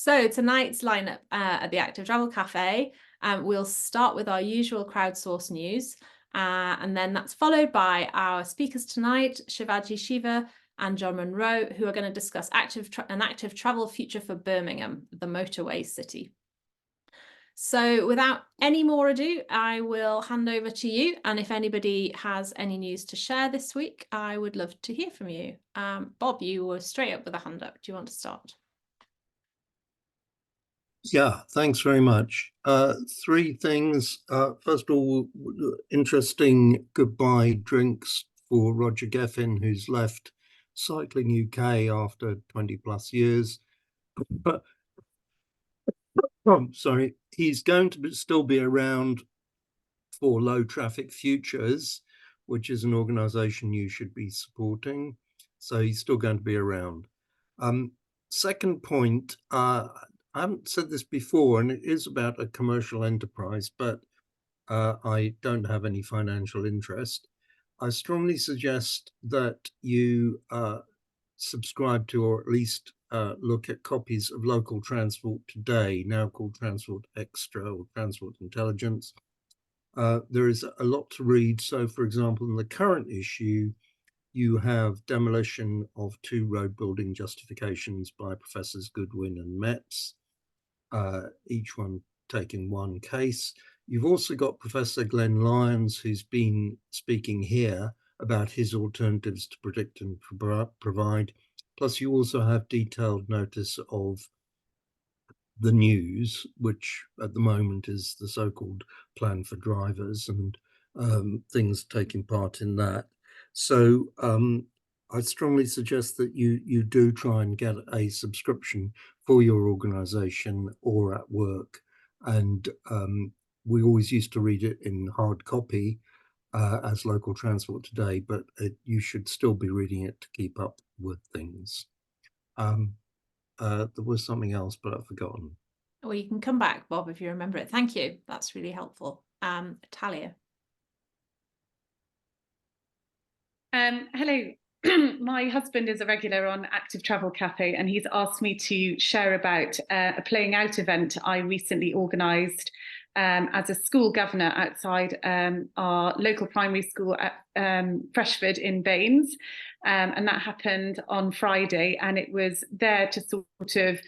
So tonight's lineup at the Active Travel Cafe, we'll start with our usual crowdsourced news, and then that's followed by our speakers tonight, Shivaji, Shiva, and John Munro, who are going to discuss an active travel future for Birmingham, the motorway city. So without any more ado, I will hand over to you. And if anybody has any news to share this week, I would love to hear from you. Bob, you were straight up with a hand up. Do you want to start? Yeah, thanks very much. Three things. First of all, interesting goodbye drinks for Roger Geffen, who's left Cycling UK after 20 plus years. But sorry, he's going to still be around for Low Traffic Futures, which is an organization you should be supporting. So he's still going to be around. Second point, I haven't said this before, and it is about a commercial enterprise, but I don't have any financial interest. I strongly suggest that you subscribe to, or at least look at copies of Local Transport Today, now called Transport Extra or Transport Intelligence. There is a lot to read. So, for example, in the current issue, you have demolition of 2 road building justifications by Professors Goodwin and Metz, each one taking one case. You've also got Professor Glenn Lyons, who's been speaking here about his alternatives to predict and provide. Plus, you also have detailed notice of the news, which at the moment is the so-called plan for drivers and things taking part in that. So I strongly suggest that you do try and get a subscription for your organization or at work. And we always used to read it in hard copy as Local Transport Today, but you should still be reading it to keep up with things. There was something else, but I've forgotten. Well, you can come back, Bob, if you remember it. Thank you. That's really helpful. Talia. Hello. My husband is a regular on Active Travel Cafe, and he's asked me to share about a playing out event I recently organised as a school governor outside our local primary school at Freshford in Baines. And that happened on Friday, and it was there to sort of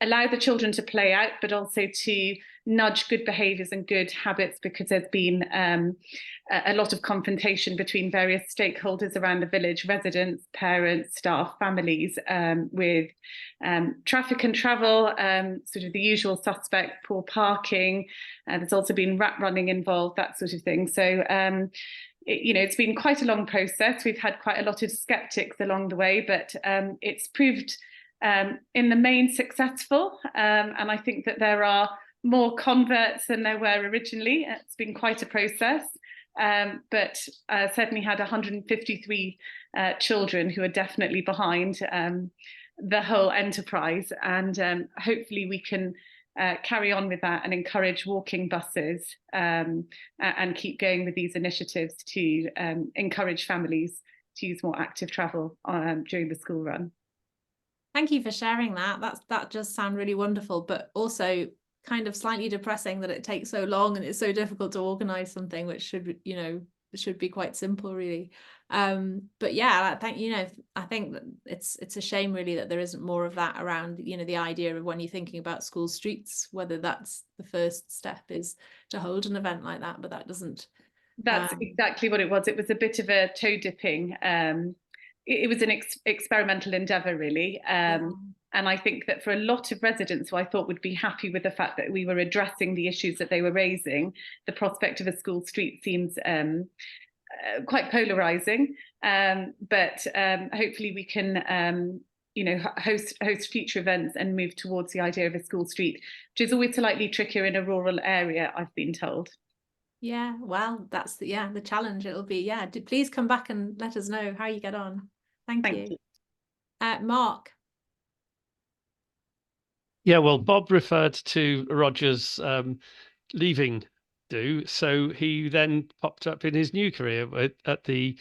allow the children to play out, but also to nudge good behaviours and good habits, because there's been a lot of confrontation between various stakeholders around the village, residents, parents, staff, families, with traffic and travel, sort of the usual suspect, poor parking. There's also been rat running involved, that sort of thing. So it's been quite a long process. We've had quite a lot of skeptics along the way, but it's proved in the main successful. And I think that there are more converts than there were originally. It's been quite a process, but certainly had 153 children who are definitely behind the whole enterprise. And hopefully we can carry on with that and encourage walking buses and keep going with these initiatives to encourage families to use more active travel during the school run. Thank you for sharing that. That does sound really wonderful, but also kind of slightly depressing that it takes so long and it's so difficult to organize something which should be quite simple, really. But yeah, I think that it's a shame really that there isn't more of that around, the idea of when you're thinking about school streets, whether that's the first step is to hold an event like that, but that doesn't. That's exactly what it was. It was a bit of a toe dipping. It was an experimental endeavour, really. And I think that for a lot of residents who I thought would be happy with the fact that we were addressing the issues that they were raising, the prospect of a school street seems quite polarising. But hopefully we can host future events and move towards the idea of a school street, which is always slightly trickier in a rural area, I've been told. Yeah, well, that's the challenge. It'll be, please come back and let us know how you get on. Thank you. Mark. Yeah, well, Bob referred to Roger's leaving do. So he then popped up in his new career at the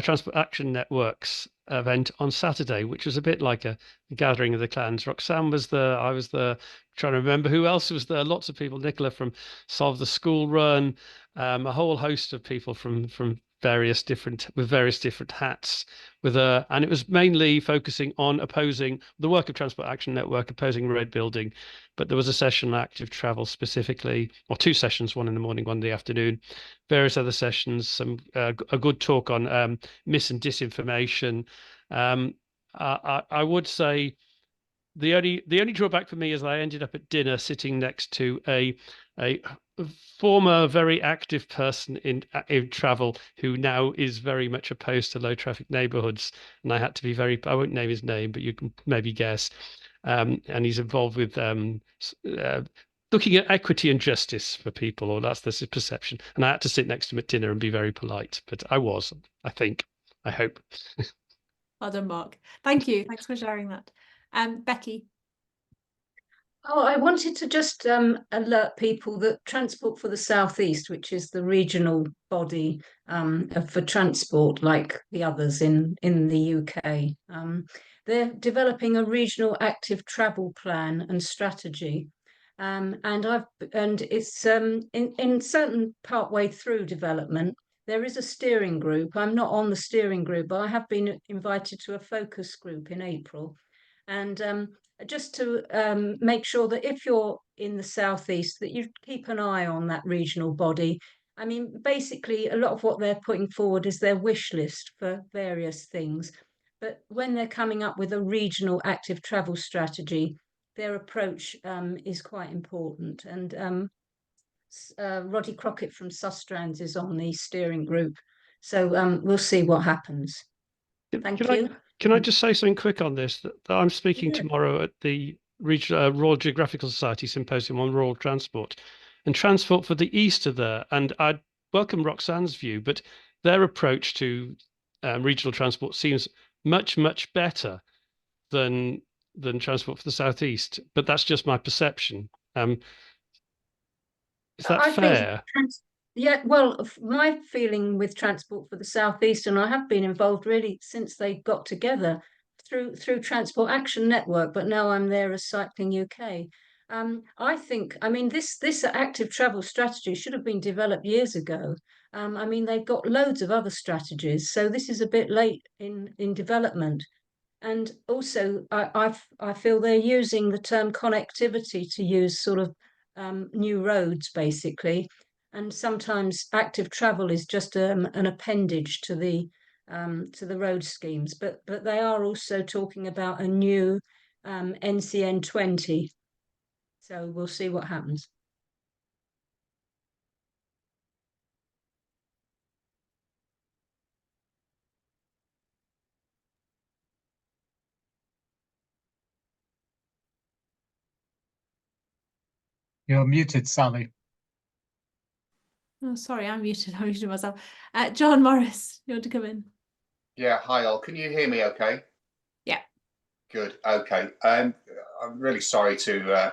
Transport Action Network's event on Saturday, which was a bit like a gathering of the clans. Roxanne was there, I was there, trying to remember who else was there. Lots of people. Nicola from Solve the School Run, a whole host of people from various different hats and it was mainly focusing on opposing the work of Transport Action Network, opposing road building. But there was a session on active travel specifically, or two sessions, one in the morning, one in the afternoon, various other sessions, some a good talk on mis and disinformation. I would say the only drawback for me is I ended up at dinner sitting next to a former very active person in travel who now is very much opposed to low traffic neighborhoods, and I had to be I won't name his name, but you can maybe guess. And he's involved with looking at equity and justice for people, or that's the perception. And I had to sit next to him at dinner and be very polite, but I hope. Well done, Mark. Thank you. Thanks for sharing that. Becky. Oh, I wanted to just alert people that Transport for the South East, which is the regional body for transport, like the others in the UK, they're developing a regional active travel plan and strategy. And it's in certain part way through development. There is a steering group. I'm not on the steering group, but I have been invited to a focus group in April. And just to make sure that if you're in the Southeast, that you keep an eye on that regional body. I mean, basically, a lot of what they're putting forward is their wish list for various things. But when they're coming up with a regional active travel strategy, their approach is quite important. And Roddy Crockett from Sustrands is on the steering group. So we'll see what happens. Thank you. Can I just say something quick on this? That I'm speaking tomorrow at the Royal Geographical Society Symposium on Rural Transport, and Transport for the East are there. And I'd welcome Roxanne's view, but their approach to regional transport seems much, much better than Transport for the Southeast. But that's just my perception. Is that fair? Yeah, well, my feeling with Transport for the Southeast, and I have been involved really since they got together through Transport Action Network, but now I'm there as Cycling UK. I think, I mean, this active travel strategy should have been developed years ago. I mean, they've got loads of other strategies, so this is a bit late in development. And also, I feel they're using the term connectivity to use sort of new roads, basically. And sometimes active travel is just an appendage to the road schemes, but they are also talking about a new NCN 20. So we'll see what happens. You're muted, Sally. Oh, sorry, I'm muted. I muted myself. John Morris, you want to come in? Yeah, hi all. Can you hear me okay? Yeah. Good, okay. I'm really sorry to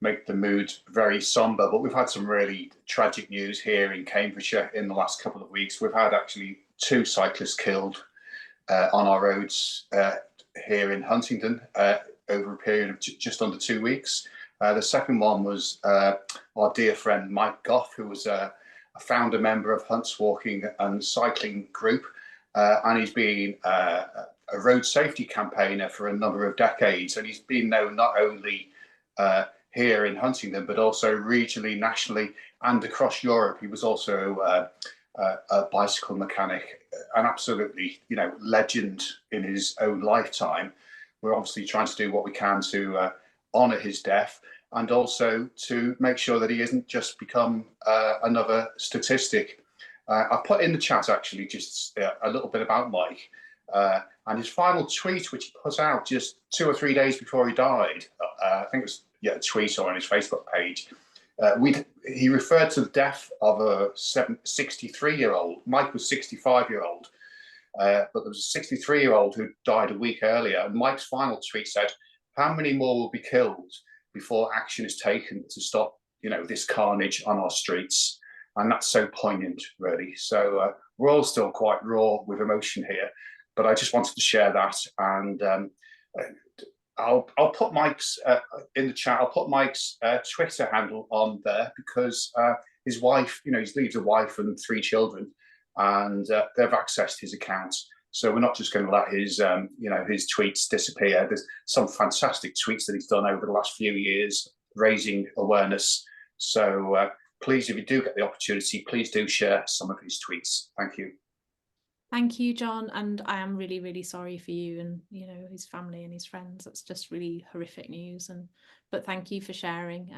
make the mood very somber, but we've had some really tragic news here in Cambridgeshire in the last couple of weeks. We've had actually 2 cyclists killed on our roads here in Huntingdon over a period of just under 2 weeks. The second one was our dear friend Mike Goff, who was a founder member of Hunt's Walking and Cycling Group, and he's been a road safety campaigner for a number of decades, and he's been known not only here in Huntingdon, but also regionally, nationally, and across Europe. He was also a bicycle mechanic, an absolutely, legend in his own lifetime. We're obviously trying to do what we can to honour his death, and also to make sure that he isn't just become another statistic. I put in the chat actually just a little bit about Mike and his final tweet, which he put out just 2 or 3 days before he died. I think it was a tweet or on his Facebook page. He referred to the death of a 63-year-old. Mike was 65-year-old, but there was a 63-year-old who died a week earlier. And Mike's final tweet said, "How many more will be killed before action is taken to stop you know, this carnage on our streets. And that's so poignant, really. So we're all still quite raw with emotion here, but I just wanted to share that. And I'll put Mike's in the chat. I'll put Mike's Twitter handle on there, because his wife, you know, he leaves a wife and 3 children, and they've accessed his account. So we're not just going to let his, you know, his tweets disappear. There's some fantastic tweets that he's done over the last few years, raising awareness. So please, if you do get the opportunity, please do share some of his tweets. Thank you. Thank you, John. And I am really, really sorry for you and, you know, his family and his friends. That's just really horrific news. But thank you for sharing.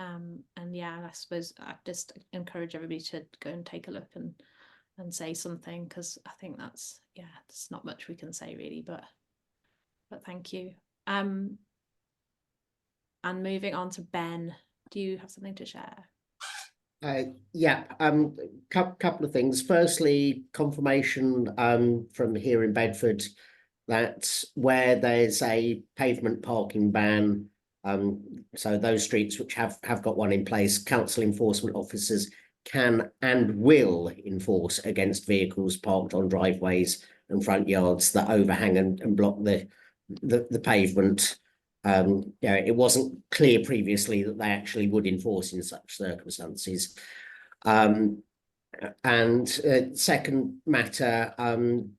And yeah, I suppose I just encourage everybody to go and take a look and say something, because I think that's, yeah, there's not much we can say really, but thank you. And moving on to Ben, do you have something to share? Yeah, couple of things. Firstly, confirmation from here in Bedford that where there's a pavement parking ban, so those streets which have got one in place, council enforcement officers can and will enforce against vehicles parked on driveways and front yards that overhang and block the pavement. Yeah, it wasn't clear previously that they actually would enforce in such circumstances. And second matter,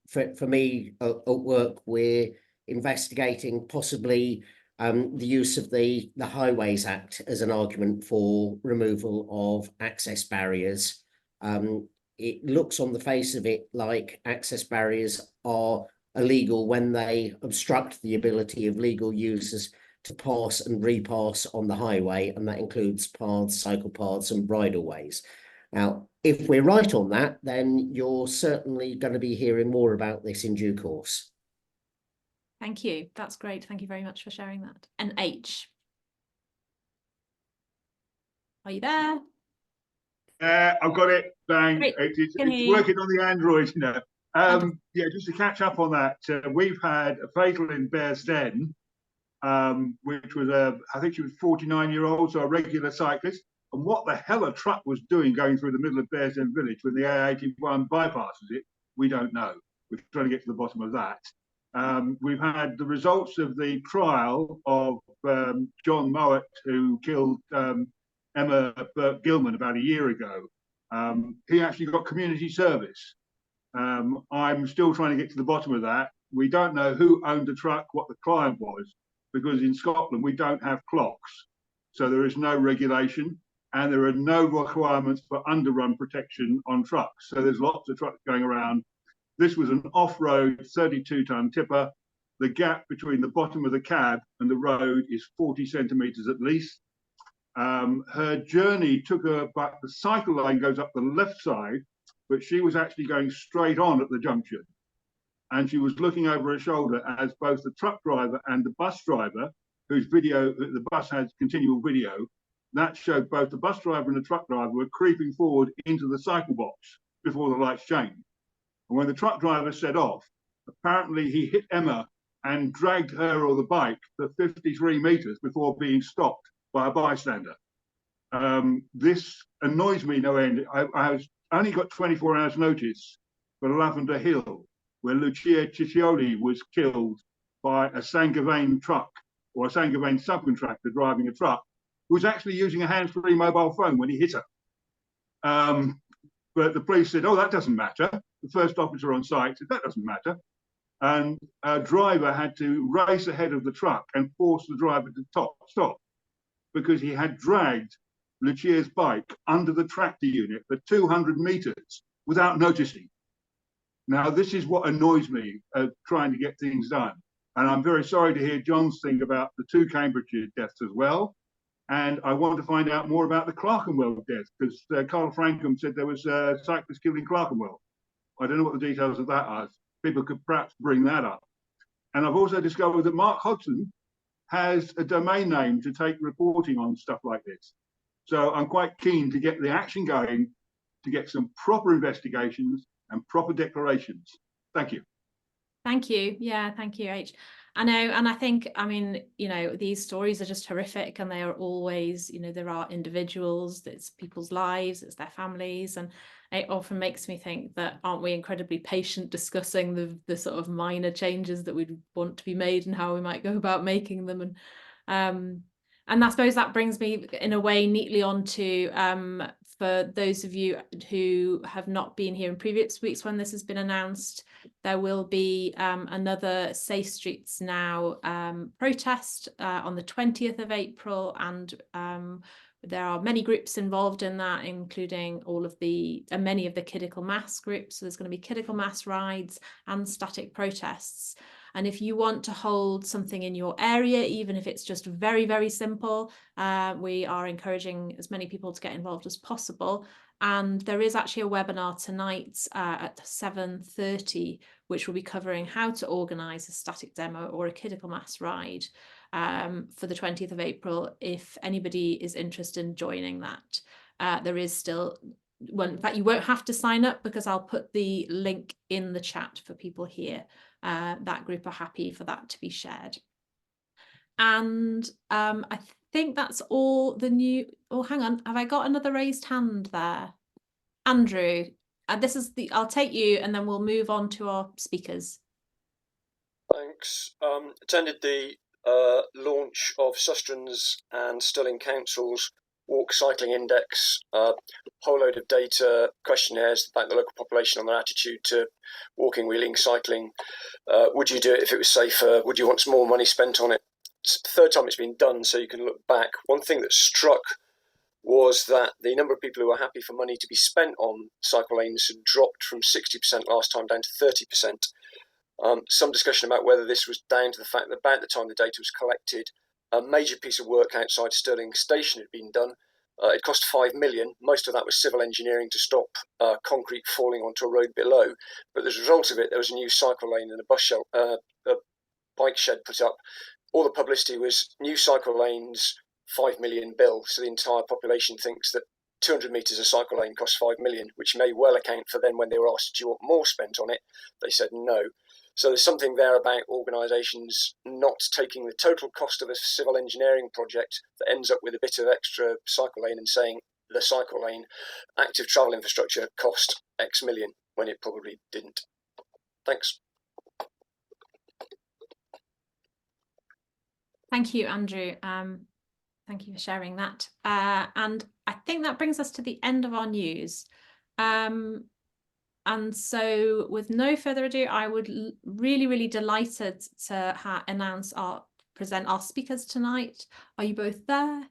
for me at work, we're investigating possibly the use of the Highways Act as an argument for removal of access barriers. It looks on the face of it like access barriers are illegal when they obstruct the ability of legal users to pass and repass on the highway, and that includes paths, cycle paths and bridleways. Now, if we're right on that, then you're certainly going to be hearing more about this in due course. Thank you. That's great. Thank you very much for sharing that. And H, are you there? I've got it. Bang. Great. It's working on the Android, you know. Yeah, just to catch up on that, we've had a fatal in Bearsden, which was I think she was 49-year-old, so a regular cyclist. And what the hell a truck was doing going through the middle of Bearsden village when the A81 bypasses it, we don't know. We're trying to get to the bottom of that. We've had the results of the trial of John Mowat, who killed Emma Burke-Gilman about a year ago. He actually got community service. I'm still trying to get to the bottom of that. We don't know who owned the truck, what the client was, because in Scotland we don't have clocks. So there is no regulation, and there are no requirements for underrun protection on trucks. So there's lots of trucks going around. This was an off-road 32-ton tipper. The gap between the bottom of the cab and the road is 40 centimetres at least. Her journey took her, but the cycle lane goes up the left side, but she was actually going straight on at the junction. And she was looking over her shoulder as both the truck driver and the bus driver, whose video, the bus has continual video, that showed both the bus driver and the truck driver were creeping forward into the cycle box before the lights changed. And when the truck driver set off, apparently he hit Emma and dragged her or the bike for 53 metres before being stopped by a bystander. This annoys me no end. I only got 24 hours notice for Lavender Hill, where Lucia Ciccioli was killed by a Saint-Gobain truck, or a Saint-Gobain subcontractor driving a truck, who was actually using a hands-free mobile phone when he hit her. But the police said, oh, that doesn't matter. The first officer on site said, that doesn't matter. And a driver had to race ahead of the truck and force the driver to stop, because he had dragged Lucia's bike under the tractor unit for 200 metres without noticing. Now, this is what annoys me trying to get things done. And I'm very sorry to hear John's thing about the 2 Cambridgeshire deaths as well. And I want to find out more about the Clerkenwell death, because Carl Frankham said there was a cyclist killed in Clerkenwell. I don't know what the details of that are. People could perhaps bring that up. And I've also discovered that Mark Hodgson has a domain name to take reporting on stuff like this. So I'm quite keen to get the action going, to get some proper investigations and proper declarations. Thank you. Thank you. Yeah, thank you, H. I know, and I think, I mean, you know, these stories are just horrific, and they are always, you know, there are individuals, it's people's lives, it's their families, and it often makes me think that aren't we incredibly patient discussing the sort of minor changes that we'd want to be made and how we might go about making them. And I suppose that brings me in a way neatly onto for those of you who have not been here in previous weeks when this has been announced, there will be another Safe Streets Now protest on the 20th of April, and there are many groups involved in that, including all of the many of the critical mass groups. So there's going to be critical mass rides and static protests. And if you want to hold something in your area, even if it's just very, very simple, we are encouraging as many people to get involved as possible. And there is actually a webinar tonight at 7:30, which will be covering how to organise a static demo or a critical mass ride for the 20th of April, if anybody is interested in joining that. There is still one, in fact, you won't have to sign up because I'll put the link in the chat for people here. That group are happy for that to be shared. And I think that's all the new, oh, hang on, have I got another raised hand there? Andrew, this is the, I'll take you and then we'll move on to our speakers. Thanks. Attended the launch of Sustrans and Stirling Council's Walk Cycling Index, whole load of data, questionnaires about the local population on their attitude to walking, wheeling, cycling. Would you do it if it was safer? Would you want some more money spent on it? It's the third time it's been done, so you can look back. One thing that struck was that the number of people who were happy for money to be spent on cycle lanes had dropped from 60% last time down to 30%. Some discussion about whether this was down to the fact that about the time the data was collected, a major piece of work outside Stirling Station had been done. It cost 5 million. Most of that was civil engineering to stop concrete falling onto a road below. But as a result of it, there was a new cycle lane and a bike shed put up. All the publicity was new cycle lanes, 5 million bill. So the entire population thinks that 200 metres of cycle lane costs 5 million, which may well account for then when they were asked, do you want more spent on it? They said no. So there's something there about organisations not taking the total cost of a civil engineering project that ends up with a bit of extra cycle lane and saying the cycle lane active travel infrastructure cost X million when it probably didn't. Thanks. Thank you, Andrew. Thank you for sharing that. And I think that brings us to the end of our news. And so with no further ado, I would really delighted to present our speakers tonight. Are you both there?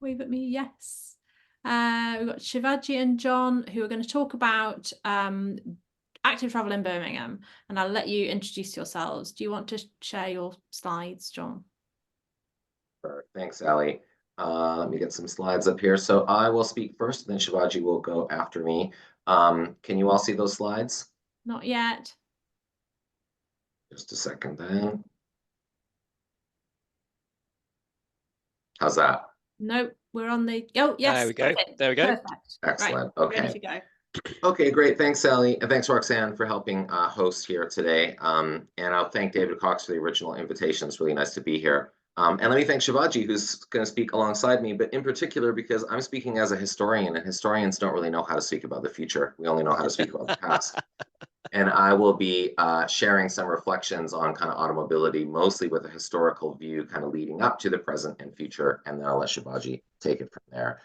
Wave at me, yes. We've got Shivaji and John, who are going to talk about active travel in Birmingham, and I'll let you introduce yourselves. Do you want to share your slides, John? Sure. Thanks, Ali. Let me get some slides up here. So I will speak first, then Shivaji will go after me. Can you all see those slides? Not yet. Just a second then. How's that? Nope, we're on the, oh, yes. There we go. There we go. Perfect. Excellent. Right, okay. ready to go. Okay, great. Thanks, Sally. And thanks, Roxanne, for helping host here today. And I'll thank David Cox for the original invitation. It's really nice to be here. And let me thank Shivaji, who's going to speak alongside me, but in particular because I'm speaking as a historian, and historians don't really know how to speak about the future. We only know how to speak about the past. And I will be sharing some reflections on kind of automobility, mostly with a historical view kind of leading up to the present and future, and then I'll let Shivaji take it from there.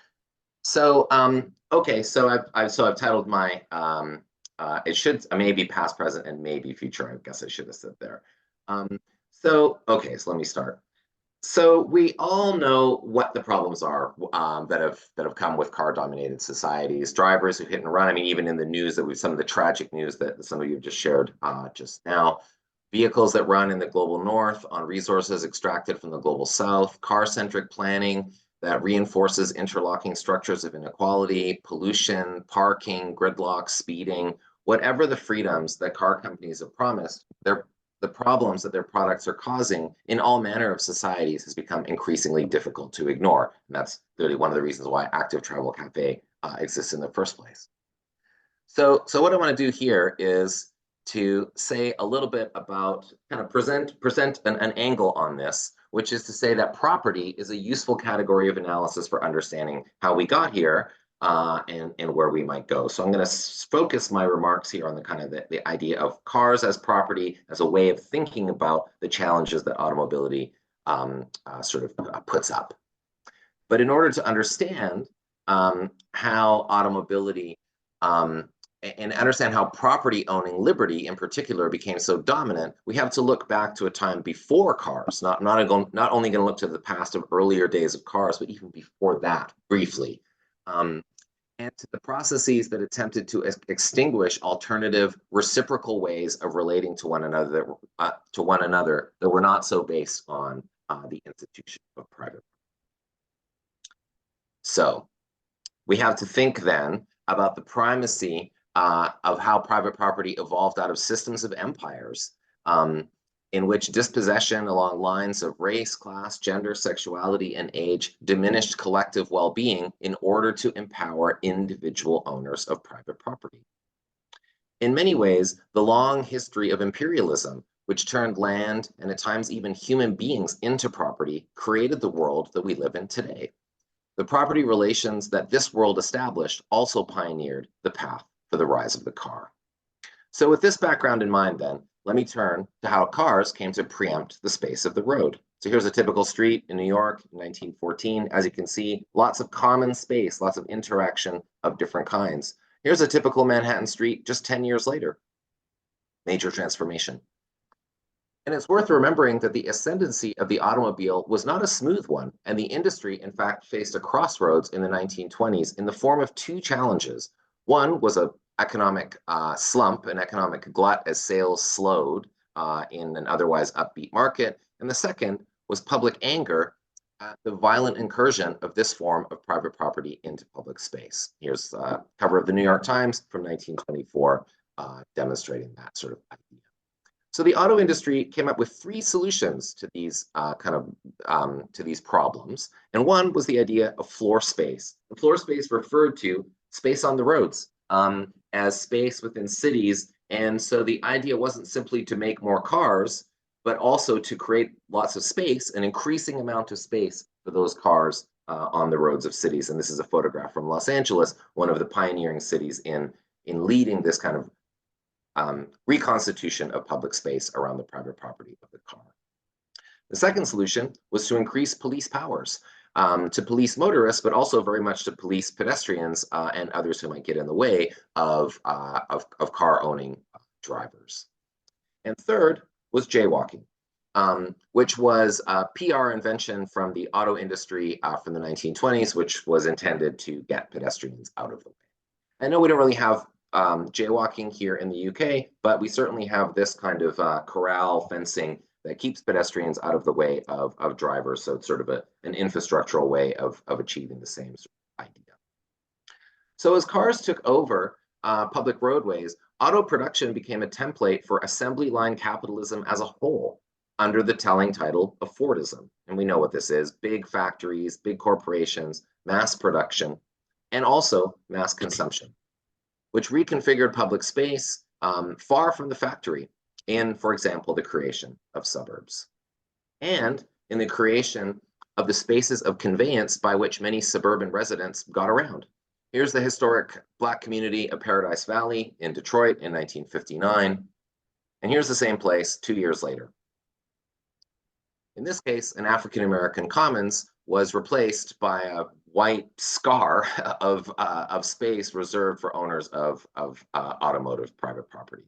So, okay, so I've titled my, it should maybe past, present, and maybe future. I guess I should have said there. Okay, so let me start. So we all know what the problems are that have come with car-dominated societies. Drivers who hit and run. I mean, even in the news, that some of the tragic news that some of you have just shared just now. Vehicles that run in the global north on resources extracted from the global south. Car-centric planning that reinforces interlocking structures of inequality, pollution, parking, gridlock, speeding. Whatever the freedoms that car companies have promised, the problems that their products are causing in all manner of societies has become increasingly difficult to ignore. And that's clearly one of the reasons why Active Travel Cafe exists in the first place. So what I want to do here is to say a little bit about, kind of present an angle on this, which is to say that property is a useful category of analysis for understanding how we got here and where we might go. So I'm going to focus my remarks here on the kind of the idea of cars as property, as a way of thinking about the challenges that automobility sort of puts up. But in order to understand how automobility and understand how property owning liberty in particular became so dominant, we have to look back to a time before cars, not only going to look to the past of earlier days of cars, but even before that, briefly. And to the processes that attempted to extinguish alternative reciprocal ways of relating to one another that were not so based on the institution of private. So we have to think then about the primacy of how private property evolved out of systems of empires in which dispossession along lines of race, class, gender, sexuality, and age diminished collective well-being in order to empower individual owners of private property. In many ways, the long history of imperialism, which turned land and at times even human beings into property, created the world that we live in today. The property relations that this world established also pioneered the path for the rise of the car. So with this background in mind then, let me turn to how cars came to preempt the space of the road. So here's a typical street in New York in 1914. As you can see, lots of common space, lots of interaction of different kinds. Here's a typical Manhattan street just 10 years later. Major transformation. And it's worth remembering that the ascendancy of the automobile was not a smooth one, and the industry, in fact, faced a crossroads in the 1920s in the form of two challenges. One was an economic slump, an economic glut as sales slowed in an otherwise upbeat market, and the second was public anger at the violent incursion of this form of private property into public space. Here's a cover of the New York Times from 1924 demonstrating that sort of idea. So the auto industry came up with three solutions to these to these problems, and one was the idea of floor space. The floor space referred to space on the roads as space within cities, and so the idea wasn't simply to make more cars, but also to create lots of space, an increasing amount of space for those cars on the roads of cities. And this is a photograph from Los Angeles, one of the pioneering cities in leading this kind of reconstitution of public space around the private property of the car. The second solution was to increase police powers, to police motorists, but also very much to police pedestrians and others who might get in the way of car-owning drivers. And third was jaywalking, which was a PR invention from the auto industry from the 1920s, which was intended to get pedestrians out of the way. I know we don't really have jaywalking here in the UK, but we certainly have this kind of corral fencing that keeps pedestrians out of the way of drivers. So it's sort of an infrastructural way of achieving the same sort of idea. So as cars took over public roadways, auto production became a template for assembly line capitalism as a whole under the telling title of Fordism. And we know what this is: big factories, big corporations, mass production, and also mass consumption, which reconfigured public space far from the factory in, for example, the creation of suburbs, and in the creation of the spaces of conveyance by which many suburban residents got around. Here's the historic Black community of Paradise Valley in Detroit in 1959, and here's the same place 2 years later. In this case, an African-American commons was replaced by a white scar of space reserved for owners of automotive private property.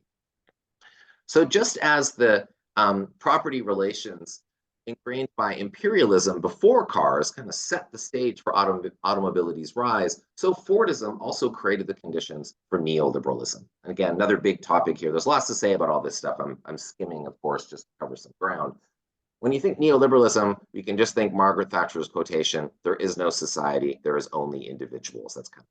So just as the property relations ingrained by imperialism before cars kind of set the stage for automobility's rise, so Fordism also created the conditions for neoliberalism. And again, another big topic here. There's lots to say about all this stuff. I'm skimming, of course, just to cover some ground. When you think neoliberalism, you can just think Margaret Thatcher's quotation, "There is no society, there is only individuals." That's kind of.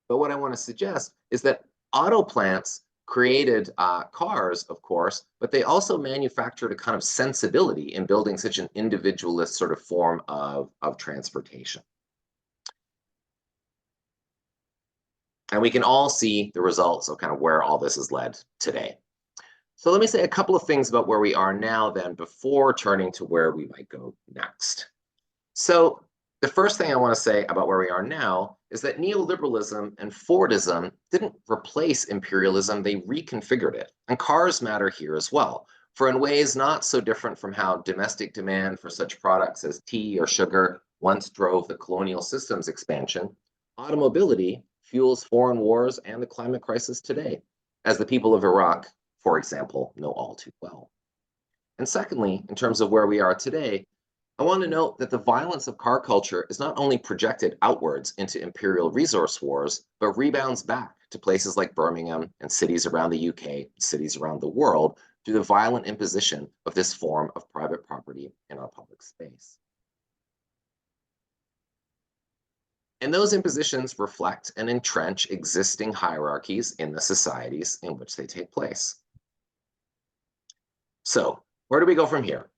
But what I want to suggest is that auto plants created cars, of course, but they also manufactured a kind of sensibility in building such an individualist sort of form of transportation. And we can all see the results of kind of where all this has led today. So let me say a couple of things about where we are now then before turning to where we might go next. So the first thing I want to say about where we are now is that neoliberalism and Fordism didn't replace imperialism, they reconfigured it. And cars matter here as well, for in ways not so different from how domestic demand for such products as tea or sugar once drove the colonial systems expansion, automobility fuels foreign wars and the climate crisis today, as the people of Iraq, for example, know all too well. And secondly, in terms of where we are today, I want to note that the violence of car culture is not only projected outwards into imperial resource wars, but rebounds back to places like Birmingham and cities around the UK, cities around the world, through the violent imposition of this form of private property in our public space. And those impositions reflect and entrench existing hierarchies in the societies in which they take place. So, where do we go from here?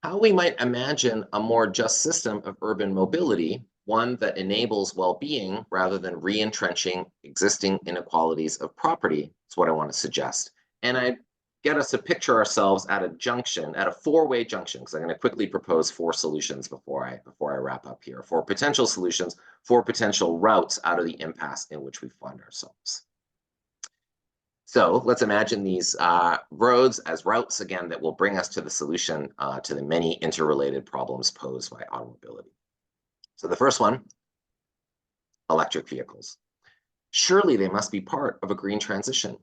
How we might imagine a more just system of urban mobility, one that enables well-being rather than re-entrenching existing inequalities of property, is what I want to suggest. And I get us to picture ourselves at a junction, at a four-way junction, because I'm going to quickly propose 4 solutions before I wrap up here, 4 potential solutions, 4 potential routes out of the impasse in which we find ourselves. So let's imagine these roads as routes, again, that will bring us to the solution to the many interrelated problems posed by automobility. So the first one, electric vehicles. Surely they must be part of a green transition.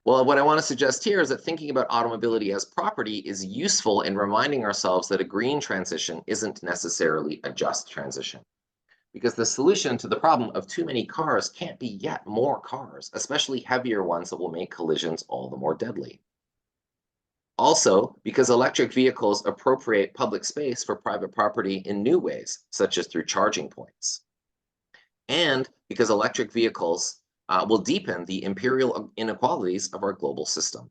Well, what I want to suggest here is that thinking about automobility as property is useful in reminding ourselves that a green transition isn't necessarily a just transition. Because the solution to the problem of too many cars can't be yet more cars, especially heavier ones that will make collisions all the more deadly. Also, because electric vehicles appropriate public space for private property in new ways, such as through charging points. And because electric vehicles will deepen the imperial inequalities of our global system.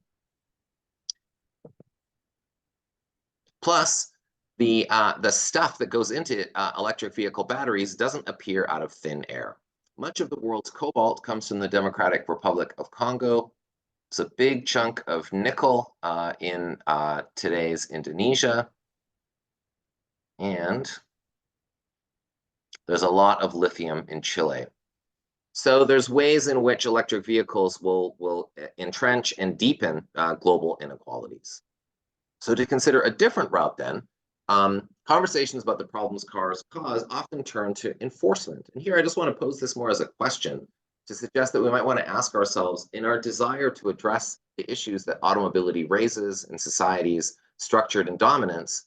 Plus, the stuff that goes into electric vehicle batteries doesn't appear out of thin air. Much of the world's cobalt comes from the Democratic Republic of Congo. It's a big chunk of nickel in today's Indonesia. And there's a lot of lithium in Chile. So there's ways in which electric vehicles will entrench and deepen global inequalities. So to consider a different route then, conversations about the problems cars cause often turn to enforcement. And here I just want to pose this more as a question to suggest that we might want to ask ourselves, in our desire to address the issues that automobility raises in societies structured in dominance,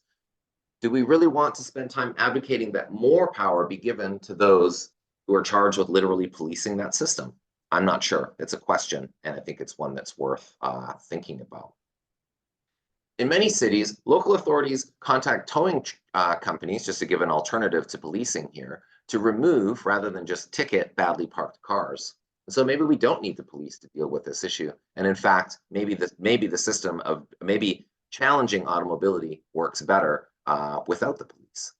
do we really want to spend time advocating that more power be given to those who are charged with literally policing that system? I'm not sure. It's a question, and I think it's one that's worth thinking about. In many cities, local authorities contact towing companies, just to give an alternative to policing here, to remove rather than just ticket badly parked cars. And so maybe we don't need the police to deal with this issue. And in fact, maybe the system of challenging automobility works better without the police.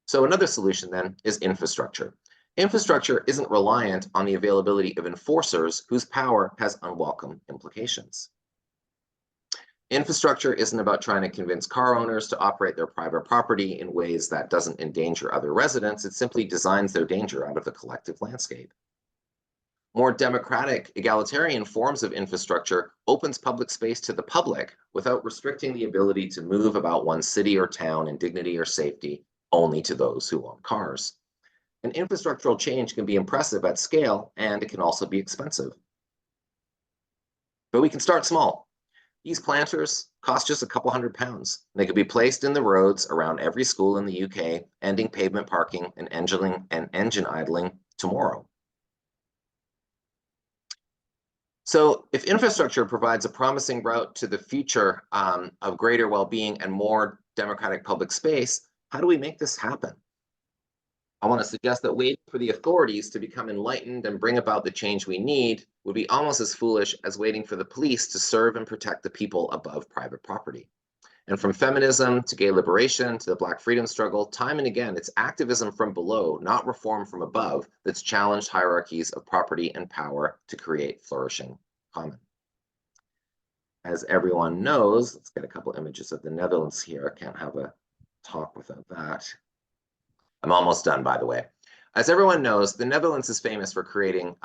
So another solution then is infrastructure. Infrastructure isn't reliant on the availability of enforcers whose power has unwelcome implications. Infrastructure isn't about trying to convince car owners to operate their private property in ways that doesn't endanger other residents. It simply designs their danger out of the collective landscape. More democratic, egalitarian forms of infrastructure opens public space to the public without restricting the ability to move about one's city or town in dignity or safety only to those who own cars. And infrastructural change can be impressive at scale, and it can also be expensive. But we can start small. These planters cost just a couple £100. They could be placed in the roads around every school in the UK, ending pavement parking and engine idling tomorrow. So if infrastructure provides a promising route to the future of greater well-being and more democratic public space, how do we make this happen? I want to suggest that waiting for the authorities to become enlightened and bring about the change we need would be almost as foolish as waiting for the police to serve and protect the people above private property. And from feminism to gay liberation to the Black freedom struggle, time and again, it's activism from below, not reform from above, that's challenged hierarchies of property and power to create flourishing common. As everyone knows, let's get a couple images of the Netherlands here. I can't have a talk without that. I'm almost done, by the way. As everyone knows, the Netherlands is famous for creating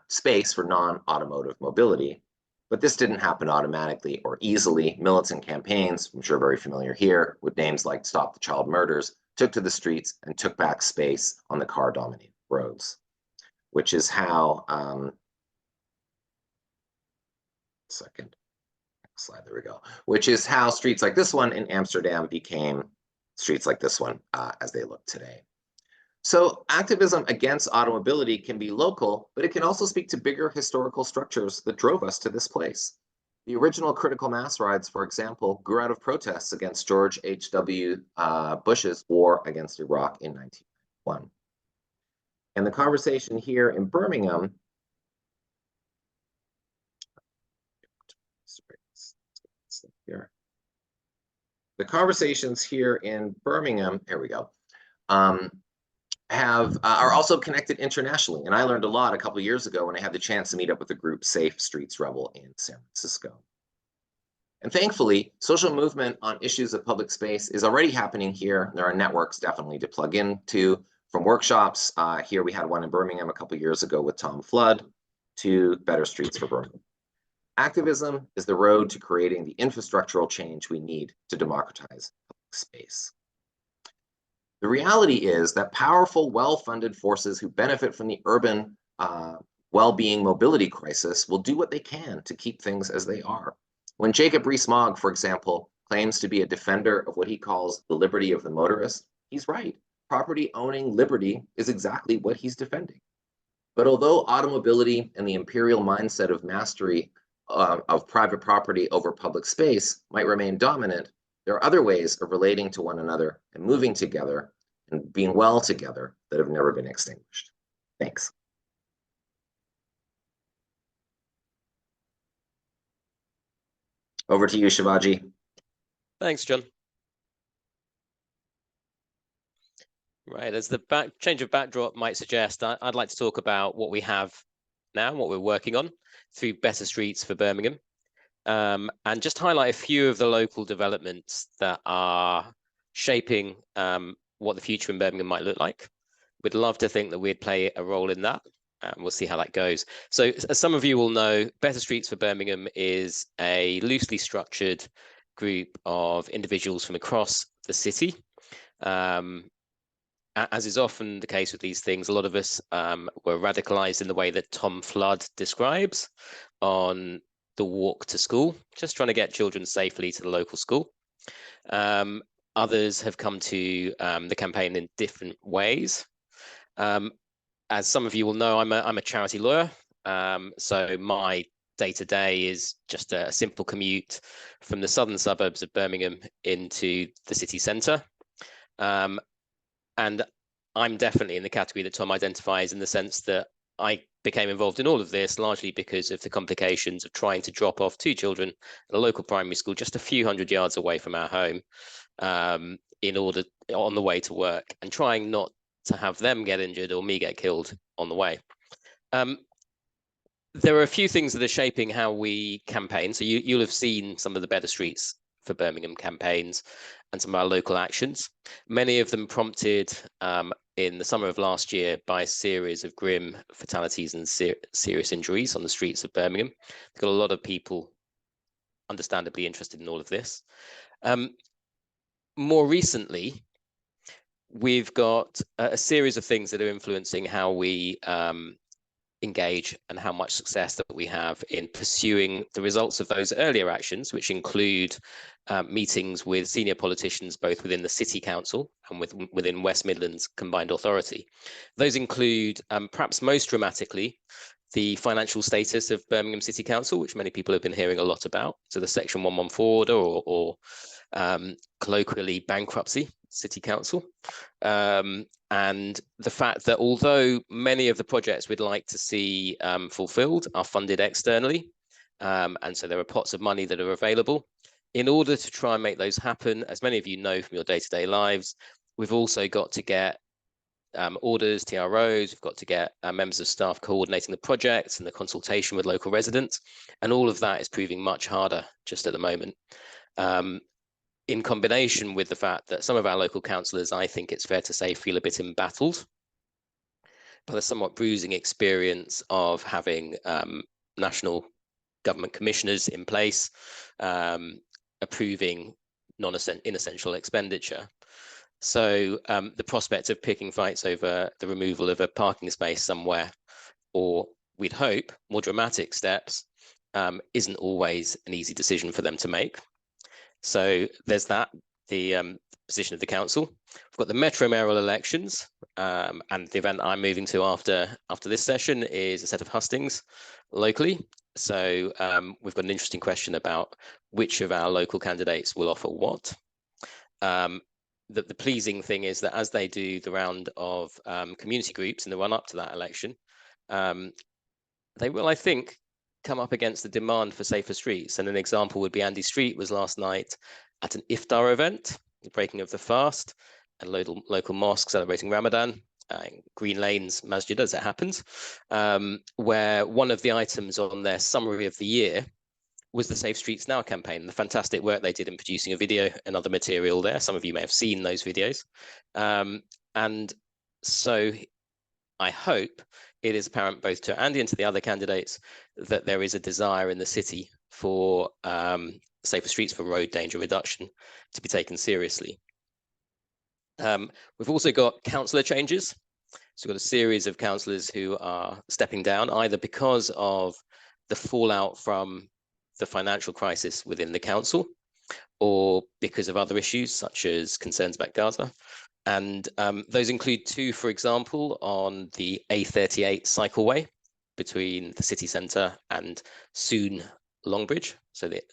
space for non-automotive mobility. But this didn't happen automatically or easily. Militant campaigns, I'm sure very familiar here, with names like Stop the Child Murders, took to the streets and took back space on the car-dominated roads, which is how, second slide, there we go, which is how streets like this one in Amsterdam became streets like this one as they look today. So activism against automobility can be local, but it can also speak to bigger historical structures that drove us to this place. The original critical mass rides, for example, grew out of protests against George H.W. Bush's war against Iraq in 1991. And the conversation here in Birmingham, the conversations here in Birmingham, here we go, are also connected internationally. And I learned a lot a couple of years ago when I had the chance to meet up with the group Safe Streets Rebel in San Francisco. And thankfully, social movement on issues of public space is already happening here. There are networks definitely to plug into, from workshops. Here we had one in Birmingham a couple of years ago with Tom Flood, to Better Streets for Birmingham. Activism is the road to creating the infrastructural change we need to democratize public space. The reality is that powerful, well-funded forces who benefit from the urban well-being mobility crisis will do what they can to keep things as they are. When Jacob Rees-Mogg, for example, claims to be a defender of what he calls the liberty of the motorist, he's right. Property owning liberty is exactly what he's defending. But although automobility and the imperial mindset of mastery of private property over public space might remain dominant, there are other ways of relating to one another and moving together and being well together that have never been extinguished. Thanks. Over to you, Shivaji. Thanks, John. Right, as the change of backdrop might suggest, I'd like to talk about what we have now, what we're working on through Better Streets for Birmingham. And just highlight a few of the local developments that are shaping what the future in Birmingham might look like. We'd love to think that we'd play a role in that. We'll see how that goes. So as some of you will know, Better Streets for Birmingham is a loosely structured group of individuals from across the city. As is often the case with these things, a lot of us were radicalized in the way that Tom Flood describes on the walk to school, just trying to get children safely to the local school. Others have come to the campaign in different ways. As some of you will know, I'm a charity lawyer, so my day-to-day is just a simple commute from the southern suburbs of Birmingham into the city centre. And I'm definitely in the category that Tom identifies, in the sense that I became involved in all of this largely because of the complications of trying to drop off two children at a local primary school just a few hundred yards away from our home on the way to work, and trying not to have them get injured or me get killed on the way. There are a few things that are shaping how we campaign. So you'll have seen some of the Better Streets for Birmingham campaigns and some of our local actions. Many of them prompted in the summer of last year by a series of grim fatalities and serious injuries on the streets of Birmingham. We've got a lot of people understandably interested in all of this. More recently, we've got a series of things that are influencing how we engage and how much success that we have in pursuing the results of those earlier actions, which include meetings with senior politicians both within the City Council and within West Midlands Combined Authority. Those include, perhaps most dramatically, the financial status of Birmingham City Council, which many people have been hearing a lot about. So the Section 114 order, or colloquially bankruptcy City Council. And the fact that although many of the projects we'd like to see fulfilled are funded externally, and so there are pots of money that are available, In order to try and make those happen, as many of you know from your day-to-day lives, we've also got to get orders, TROs, we've got to get members of staff coordinating the projects and the consultation with local residents, and all of that is proving much harder just at the moment. In combination with the fact that some of our local councillors, I think it's fair to say, feel a bit embattled by the somewhat bruising experience of having national government commissioners in place approving inessential expenditure. So the prospect of picking fights over the removal of a parking space somewhere, or we'd hope more dramatic steps, isn't always an easy decision for them to make. So there's that, the position of the council. We've got the Metro mayoral elections, and the event I'm moving to after this session is a set of hustings locally. So we've got an interesting question about which of our local candidates will offer what. The pleasing thing is that as they do the round of community groups in the run up to that election, they will, I think, come up against the demand for safer streets. And an example would be Andy Street was last night at an iftar event, the breaking of the fast, and local mosque celebrating Ramadan, Green Lanes Masjid as it happens, where one of the items on their summary of the year was the Safe Streets Now campaign, the fantastic work they did in producing a video and other material there. Some of you may have seen those videos. And so I hope it is apparent both to Andy and to the other candidates that there is a desire in the city for safer streets, for road danger reduction to be taken seriously. We've also got councillor changes. So we've got a series of councillors who are stepping down, either because of the fallout from the financial crisis within the council, or because of other issues such as concerns about Gaza. And those include two, for example, on the A38 cycleway between the city centre and soon Longbridge,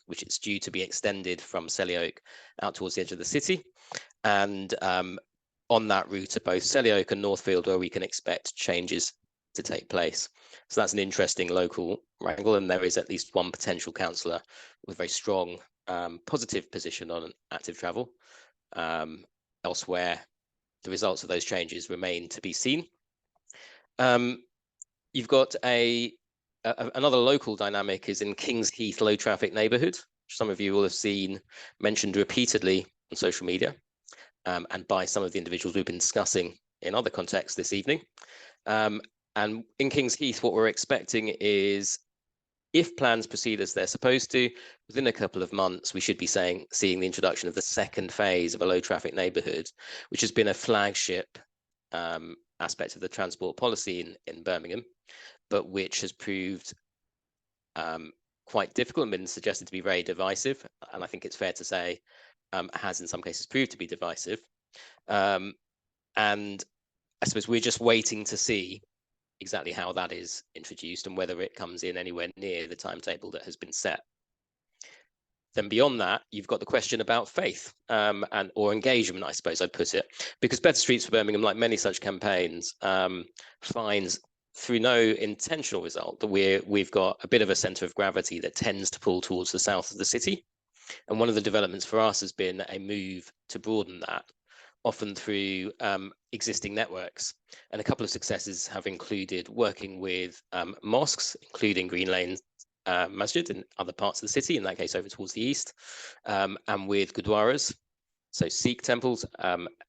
which is due to be extended from Selly Oak out towards the edge of the city. And on that route are both Selly Oak and Northfield, where we can expect changes to take place. So that's an interesting local wrangle, and there is at least one potential councillor with a very strong positive position on active travel. Elsewhere, the results of those changes remain to be seen. You've got another local dynamic is in Kings Heath low traffic neighbourhood. Some of you will have seen mentioned repeatedly on social media and by some of the individuals we've been discussing in other contexts this evening. And in Kings Heath, what we're expecting is, if plans proceed as they're supposed to, within a couple of months, we should be seeing the introduction of the second phase of a low traffic neighbourhood, which has been a flagship aspect of the transport policy in Birmingham, but which has proved quite difficult and been suggested to be very divisive. And I think it's fair to say has in some cases proved to be divisive. And I suppose we're just waiting to see exactly how that is introduced and whether it comes in anywhere near the timetable that has been set. Then beyond that, you've got the question about faith or engagement, I suppose I'd put it, because Better Streets for Birmingham, like many such campaigns, finds through no intentional result that we've got a bit of a centre of gravity that tends to pull towards the south of the city. And one of the developments for us has been a move to broaden that, often through existing networks. And a couple of successes have included working with mosques, including Green Lane Masjid in other parts of the city, in that case over towards the east, and with Gurdwaras, so Sikh temples,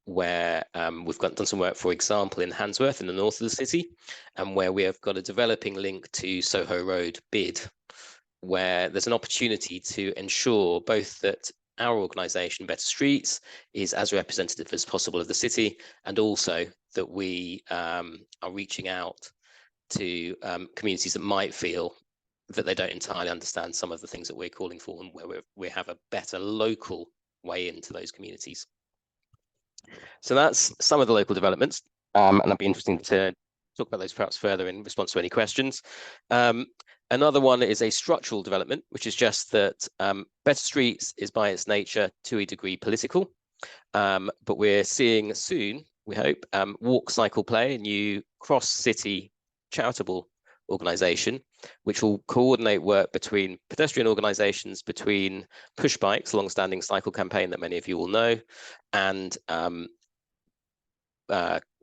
where we've done some work, for example, in Handsworth in the north of the city, and where we have got a developing link to Soho Road Bid, where there's an opportunity to ensure both that our organisation, Better Streets, is as representative as possible of the city, and also that we are reaching out to communities that might feel that they don't entirely understand some of the things that we're calling for, and where we have a better local way into those communities. So that's some of the local developments, and I'd be interested to talk about those perhaps further in response to any questions. Another one is a structural development, which is just that Better Streets is by its nature to a degree political, but we're seeing soon, we hope, walk, cycle, play, a new cross-city charitable organization, which will coordinate work between pedestrian organizations, between Push Bikes, a long-standing cycle campaign that many of you will know, and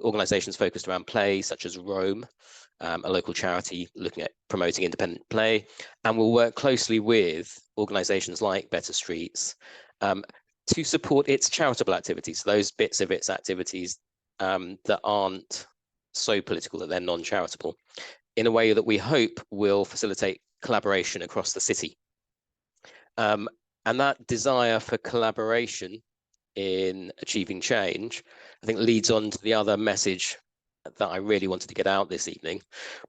organizations focused around play, such as Rome, a local charity looking at promoting independent play, and we'll work closely with organizations like Better Streets to support its charitable activities, those bits of its activities that aren't so political that they're non-charitable, in a way that we hope will facilitate collaboration across the city. And that desire for collaboration in achieving change, I think, leads on to the other message that I really wanted to get out this evening,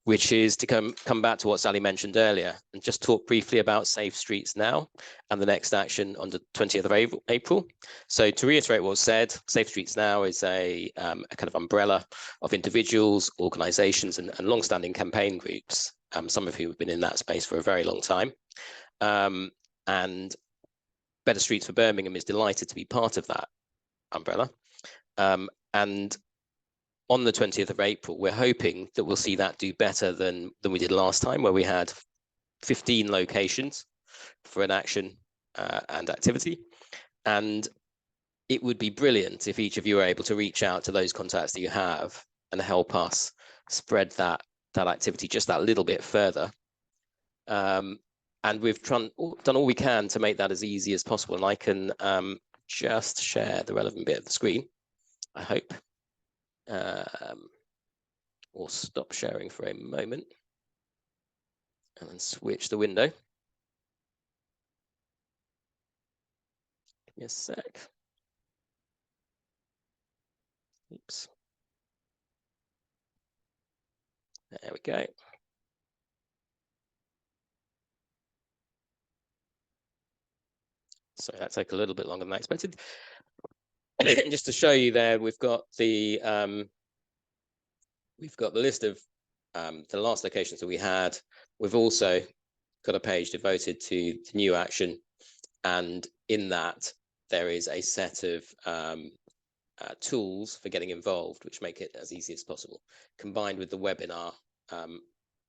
which is to come back to what Sally mentioned earlier and just talk briefly about Safe Streets Now and the next action on the 20th of April. So to reiterate what was said, Safe Streets Now is a kind of umbrella of individuals, organizations and long-standing campaign groups, some of whom have been in that space for a very long time. And Better Streets for Birmingham is delighted to be part of that umbrella. And on the 20th of April, we're hoping that we'll see that do better than we did last time, where we had 15 locations for an action and activity. And it would be brilliant if each of you are able to reach out to those contacts that you have and help us spread that activity just that little bit further. And we've done all we can to make that as easy as possible. And I can just share the relevant bit of the screen, I hope. Or stop sharing for a moment and then switch the window. Give me a sec. Oops. There we go. So that took a little bit longer than I expected. Just to show you there, we've got the list of the last locations that we had. We've also got a page devoted to new action, and in that there is a set of tools for getting involved, which make it as easy as possible. Combined with the webinar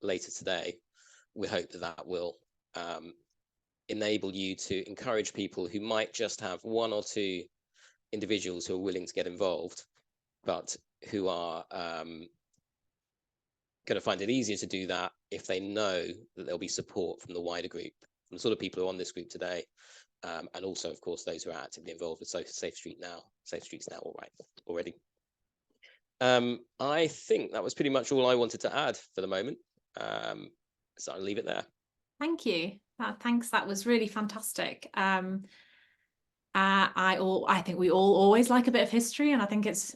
later today, we hope that will enable you to encourage people who might just have one or two individuals who are willing to get involved, but who are going to find it easier to do that if they know that there'll be support from the wider group, from the sort of people who are on this group today, and also, of course, those who are actively involved with Safe Streets Now already. I think that was pretty much all I wanted to add for the moment, so I'll leave it there. Thank you. Thanks. That was really fantastic. I think we all always like a bit of history, and I think it's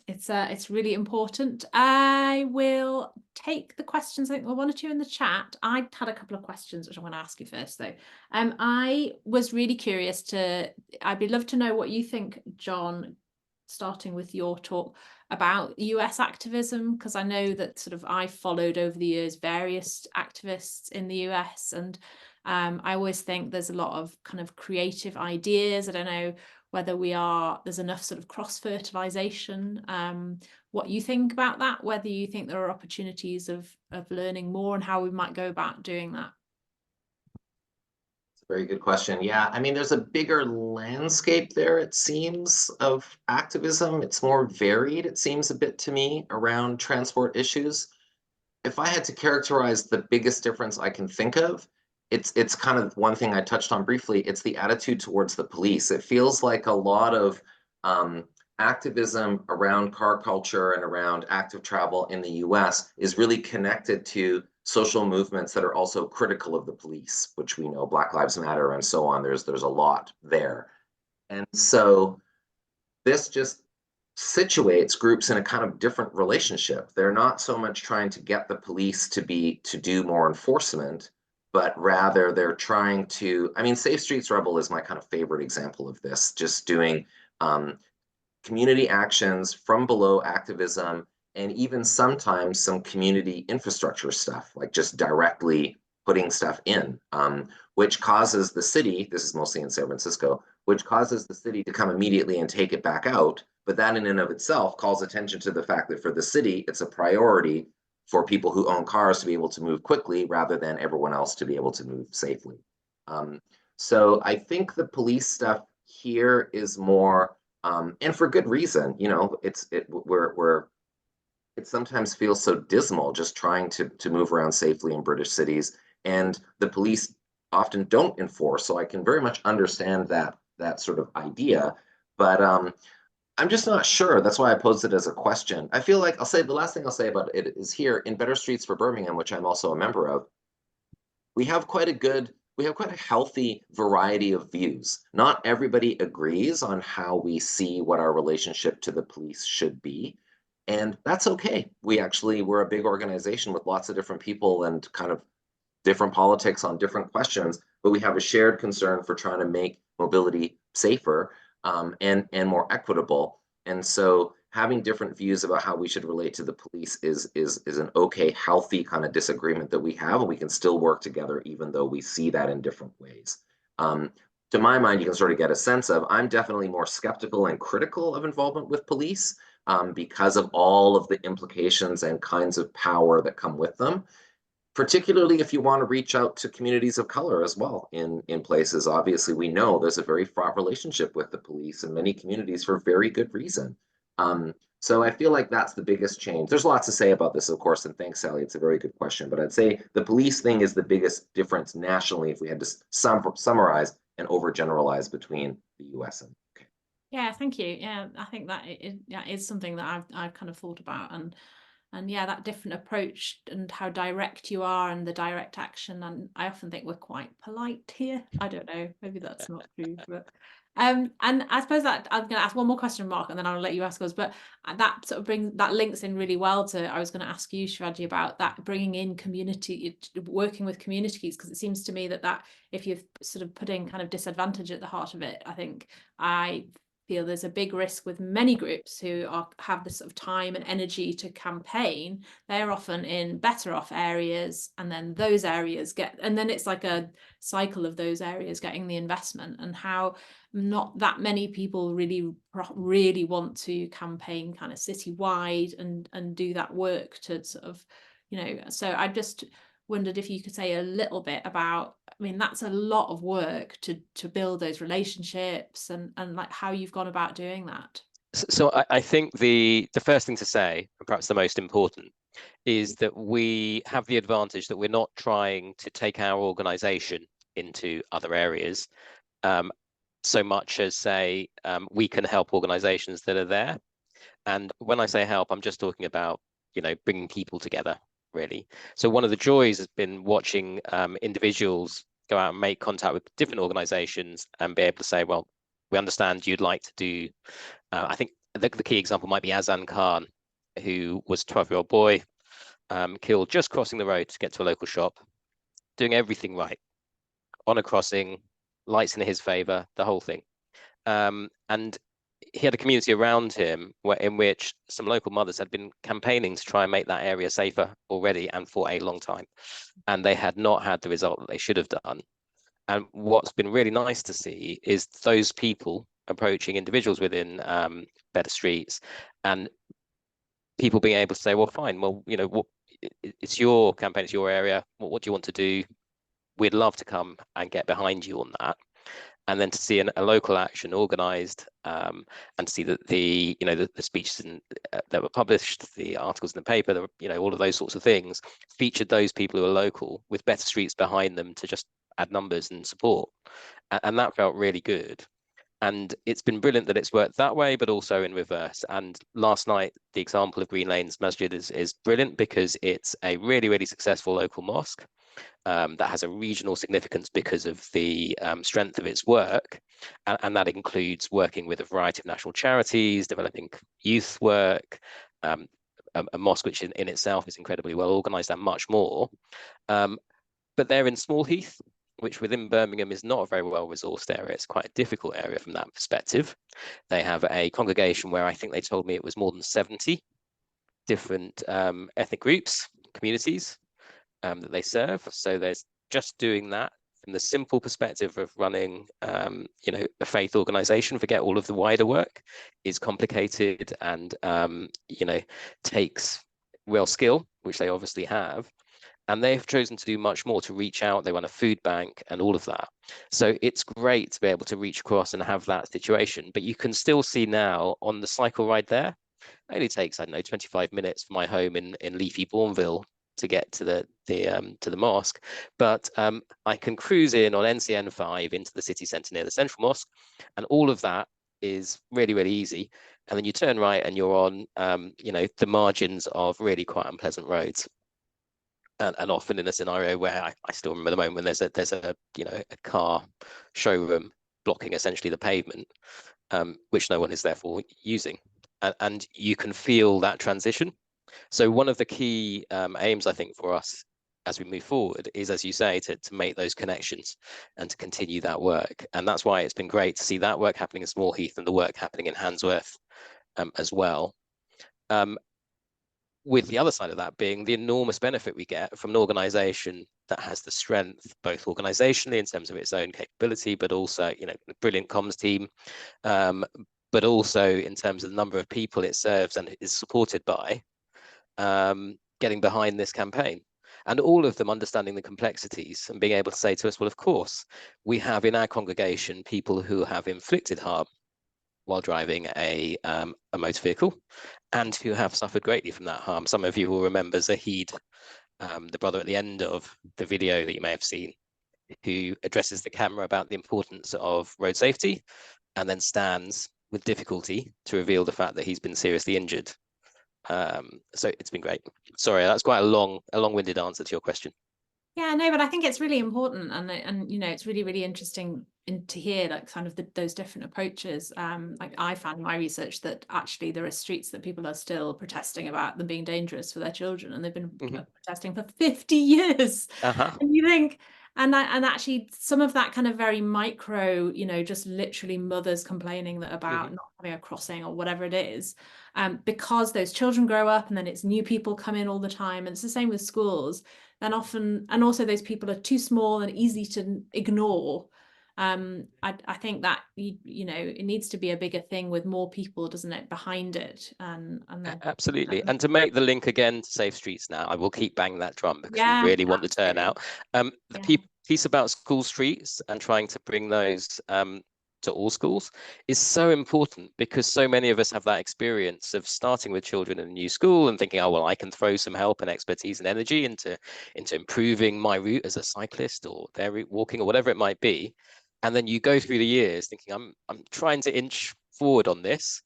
really important. I will take the questions. I think one or two in the chat. I had a couple of questions which I want to ask you first, though. I was really curious I'd love to know what you think, John, starting with your talk about US activism, because I know that sort of I followed over the years various activists in the US, and I always think there's a lot of kind of creative ideas. I don't know whether there's enough sort of cross-fertilization. What you think about that, whether you think there are opportunities of learning more and how we might go about doing that. It's a very good question. Yeah, I mean, there's a bigger landscape there, it seems, of activism. It's more varied, it seems a bit to me, around transport issues. If I had to characterize the biggest difference I can think of, it's kind of one thing I touched on briefly. It's the attitude towards the police. It feels like a lot of activism around car culture and around active travel in the US is really connected to social movements that are also critical of the police, which we know, Black Lives Matter and so on. There's a lot there. And so this just situates groups in a kind of different relationship. They're not so much trying to get the police to do more enforcement, but rather they're trying to, I mean, Safe Streets Rebel is my kind of favorite example of this, just doing community actions from below activism, and even sometimes some community infrastructure stuff, like just directly putting stuff in, which causes the city, this is mostly in San Francisco, which causes the city to come immediately and take it back out. But that in and of itself calls attention to the fact that for the city, it's a priority for people who own cars to be able to move quickly rather than everyone else to be able to move safely. So I think the police stuff here is more, and for good reason, you know, it sometimes feels so dismal just trying to move around safely in British cities, and the police often don't enforce. So I can very much understand that sort of idea, but I'm just not sure. That's why I posed it as a question. I feel like the last thing I'll say about it is here in Better Streets for Birmingham, which I'm also a member of, we have quite a healthy variety of views. Not everybody agrees on how we see what our relationship to the police should be. And that's okay. We're a big organization with lots of different people and kind of different politics on different questions, but we have a shared concern for trying to make mobility safer and more equitable. And so having different views about how we should relate to the police is an okay, healthy kind of disagreement that we have, and we can still work together even though we see that in different ways. To my mind, you can sort of get a sense of, I'm definitely more skeptical and critical of involvement with police because of all of the implications and kinds of power that come with them. Particularly if you want to reach out to communities of color as well in places. Obviously, we know there's a very fraught relationship with the police in many communities for very good reason. So I feel like that's the biggest change. There's lots to say about this, of course, and thanks, Sally. It's a very good question. But I'd say the police thing is the biggest difference nationally if we had to summarize and overgeneralize between the US and the UK. Yeah, thank you. Yeah, I think that is something that I've kind of thought about, and yeah, that different approach and how direct you are and the direct action. And I often think we're quite polite here. I don't know, maybe that's not true, but and I suppose that I'm going to ask one more question, Mark, and then I'll let you ask us. But that sort of links in really well to, I was going to ask you, Shivaji, about that bringing in community, working with communities, because it seems to me that if you're sort of putting kind of disadvantage at the heart of it, I feel there's a big risk with many groups who have this sort of time and energy to campaign. They're often in better off areas, and then those areas and then it's like a cycle of those areas getting the investment, and how not that many people really want to campaign kind of citywide and do that work to sort of, you know. So I just wondered if you could say a little bit about, I mean, that's a lot of work to build those relationships and like how you've gone about doing that. So I think the first thing to say, and perhaps the most important, is that we have the advantage that we're not trying to take our organization into other areas so much as say we can help organizations that are there. And when I say help, I'm just talking about, you know, bringing people together, really. So one of the joys has been watching individuals go out and make contact with different organizations and be able to say, well, we understand you'd like to do, I think the key example might be Azan Khan, who was a 12-year-old boy killed just crossing the road to get to a local shop, doing everything right, on a crossing, lights in his favor, the whole thing. And he had a community around him in which some local mothers had been campaigning to try and make that area safer already and for a long time. And they had not had the result that they should have done. And what's been really nice to see is those people approaching individuals within Better Streets and people being able to say, well, fine, well, you know, it's your campaign, it's your area. What do you want to do? We'd love to come and get behind you on that. And then to see a local action organised and to see that the speeches that were published, the articles in the paper, all of those sorts of things featured those people who are local with Better Streets behind them to just add numbers and support. And that felt really good. And it's been brilliant that it's worked that way, but also in reverse. And last night, the example of Green Lanes Masjid is brilliant because it's a really, really successful local mosque. That has a regional significance because of the strength of its work, and that includes working with a variety of national charities, developing youth work, a mosque which in itself is incredibly well organised and much more. But they're in Small Heath, which within Birmingham is not a very well resourced area. It's quite a difficult area from that perspective. They have a congregation where I think they told me it was more than 70 different ethnic groups, communities that they serve. So there's just doing that from the simple perspective of running, a faith organization, forget all of the wider work, is complicated and, takes real skill, which they obviously have, and they've chosen to do much more to reach out. They run a food bank and all of that. So it's great to be able to reach across and have that situation. But you can still see now on the cycle ride there, it only takes, I don't know, 25 minutes from my home in leafy Bourneville to get to the mosque. But I can cruise in on NCN5 into the city centre near the central mosque, and all of that is really, really easy. And then you turn right and you're on, the margins of really quite unpleasant roads. And often in a scenario where I still remember the moment when there's a car showroom blocking essentially the pavement, which no one is therefore using, and you can feel that transition. So one of the key aims, I think, for us as we move forward is, as you say, to make those connections and to continue that work. And that's why it's been great to see that work happening in Small Heath and the work happening in Handsworth as well. With the other side of that being the enormous benefit we get from an organisation that has the strength, both organisationally in terms of its own capability, but also, a brilliant comms team, but also in terms of the number of people it serves and is supported by, getting behind this campaign. And all of them understanding the complexities and being able to say to us, well, of course, we have in our congregation people who have inflicted harm while driving a motor vehicle and who have suffered greatly from that harm. Some of you will remember Zahid, the brother at the end of the video that you may have seen, who addresses the camera about the importance of road safety and then stands with difficulty to reveal the fact that he's been seriously injured. So it's been great. Sorry, that's quite a long-winded answer to your question. Yeah, no, but I think it's really important, and it's really, really interesting to hear like kind of those different approaches. Like I found in my research that actually there are streets that people are still protesting about them being dangerous for their children, and they've been protesting for 50 years. And you think, and actually some of that kind of very micro, just literally mothers complaining about not having a crossing or whatever it is, because those children grow up and then it's new people come in all the time, and it's the same with schools. And often, and also those people are too small and easy to ignore. I think that it needs to be a bigger thing with more people, doesn't it, behind it? And then, absolutely. And to make the link again to Safe Streets Now, I will keep banging that drum because we really want the turnout. The piece about school streets and trying to bring those to all schools is so important, because so many of us have that experience of starting with children in a new school and thinking, oh well, I can throw some help and expertise and energy into improving my route as a cyclist or their route walking or whatever it might be. And then you go through the years thinking, I'm trying to inch forward on this,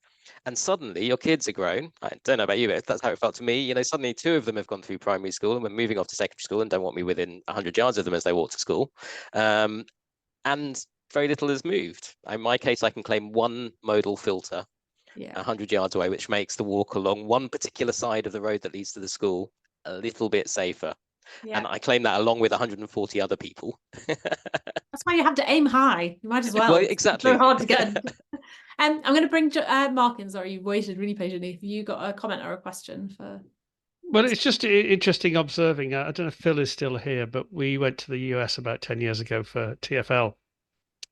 and suddenly your kids are grown. I don't know about you, but that's how it felt to me. Suddenly 2 of them have gone through primary school and we're moving off to secondary school and don't want me within 100 yards of them as they walk to school. And very little has moved. In my case, I can claim one modal filter 100 yards away, which makes the walk along one particular side of the road that leads to the school a little bit safer. And I claim that along with 140 other people. That's why you have to aim high. You might as well. Well, exactly. It's so hard to get. I'm going to bring Markin. Sorry, you waited really patiently. Have you got a comment or a question for? Well, it's just interesting observing. I don't know if Phil is still here, but we went to the US about 10 years ago for TfL.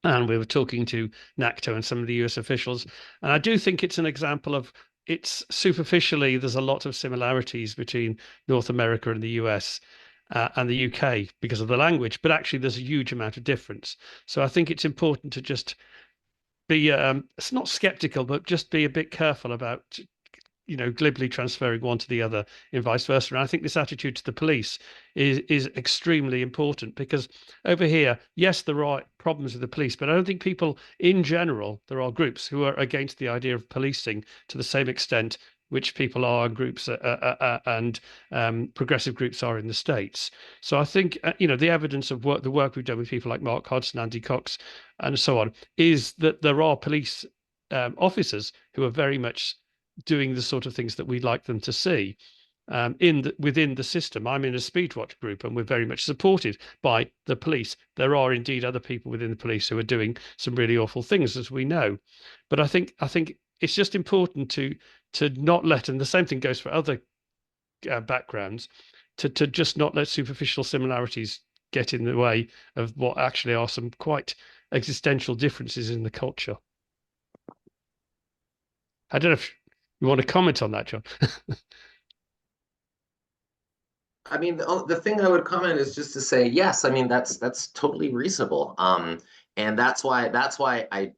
And we were talking to NACTO and some of the US officials. And I do think it's an example of, it's superficially, there's a lot of similarities between North America and the US and the UK because of the language, but actually there's a huge amount of difference. So I think it's important to just be, it's not skeptical, but just be a bit careful about glibly transferring one to the other and vice versa. And I think this attitude to the police is extremely important, because over here, yes, there are problems with the police, but I don't think people in general, there are groups who are against the idea of policing to the same extent which people are groups and progressive groups are in the States. So I think, the evidence of the work we've done with people like Mark Hodgson, Andy Cox, and so on, is that there are police officers who are very much doing the sort of things that we'd like them to see within the system. I'm in a Speedwatch group and we're very much supported by the police. There are indeed other people within the police who are doing some really awful things, as we know. But I think it's just important to not let, and the same thing goes for other backgrounds, to just not let superficial similarities get in the way of what actually are some quite existential differences in the culture. I don't know if you want to comment on that, John? I mean, the thing I would comment is just to say, yes, I mean, that's totally reasonable. And that's why I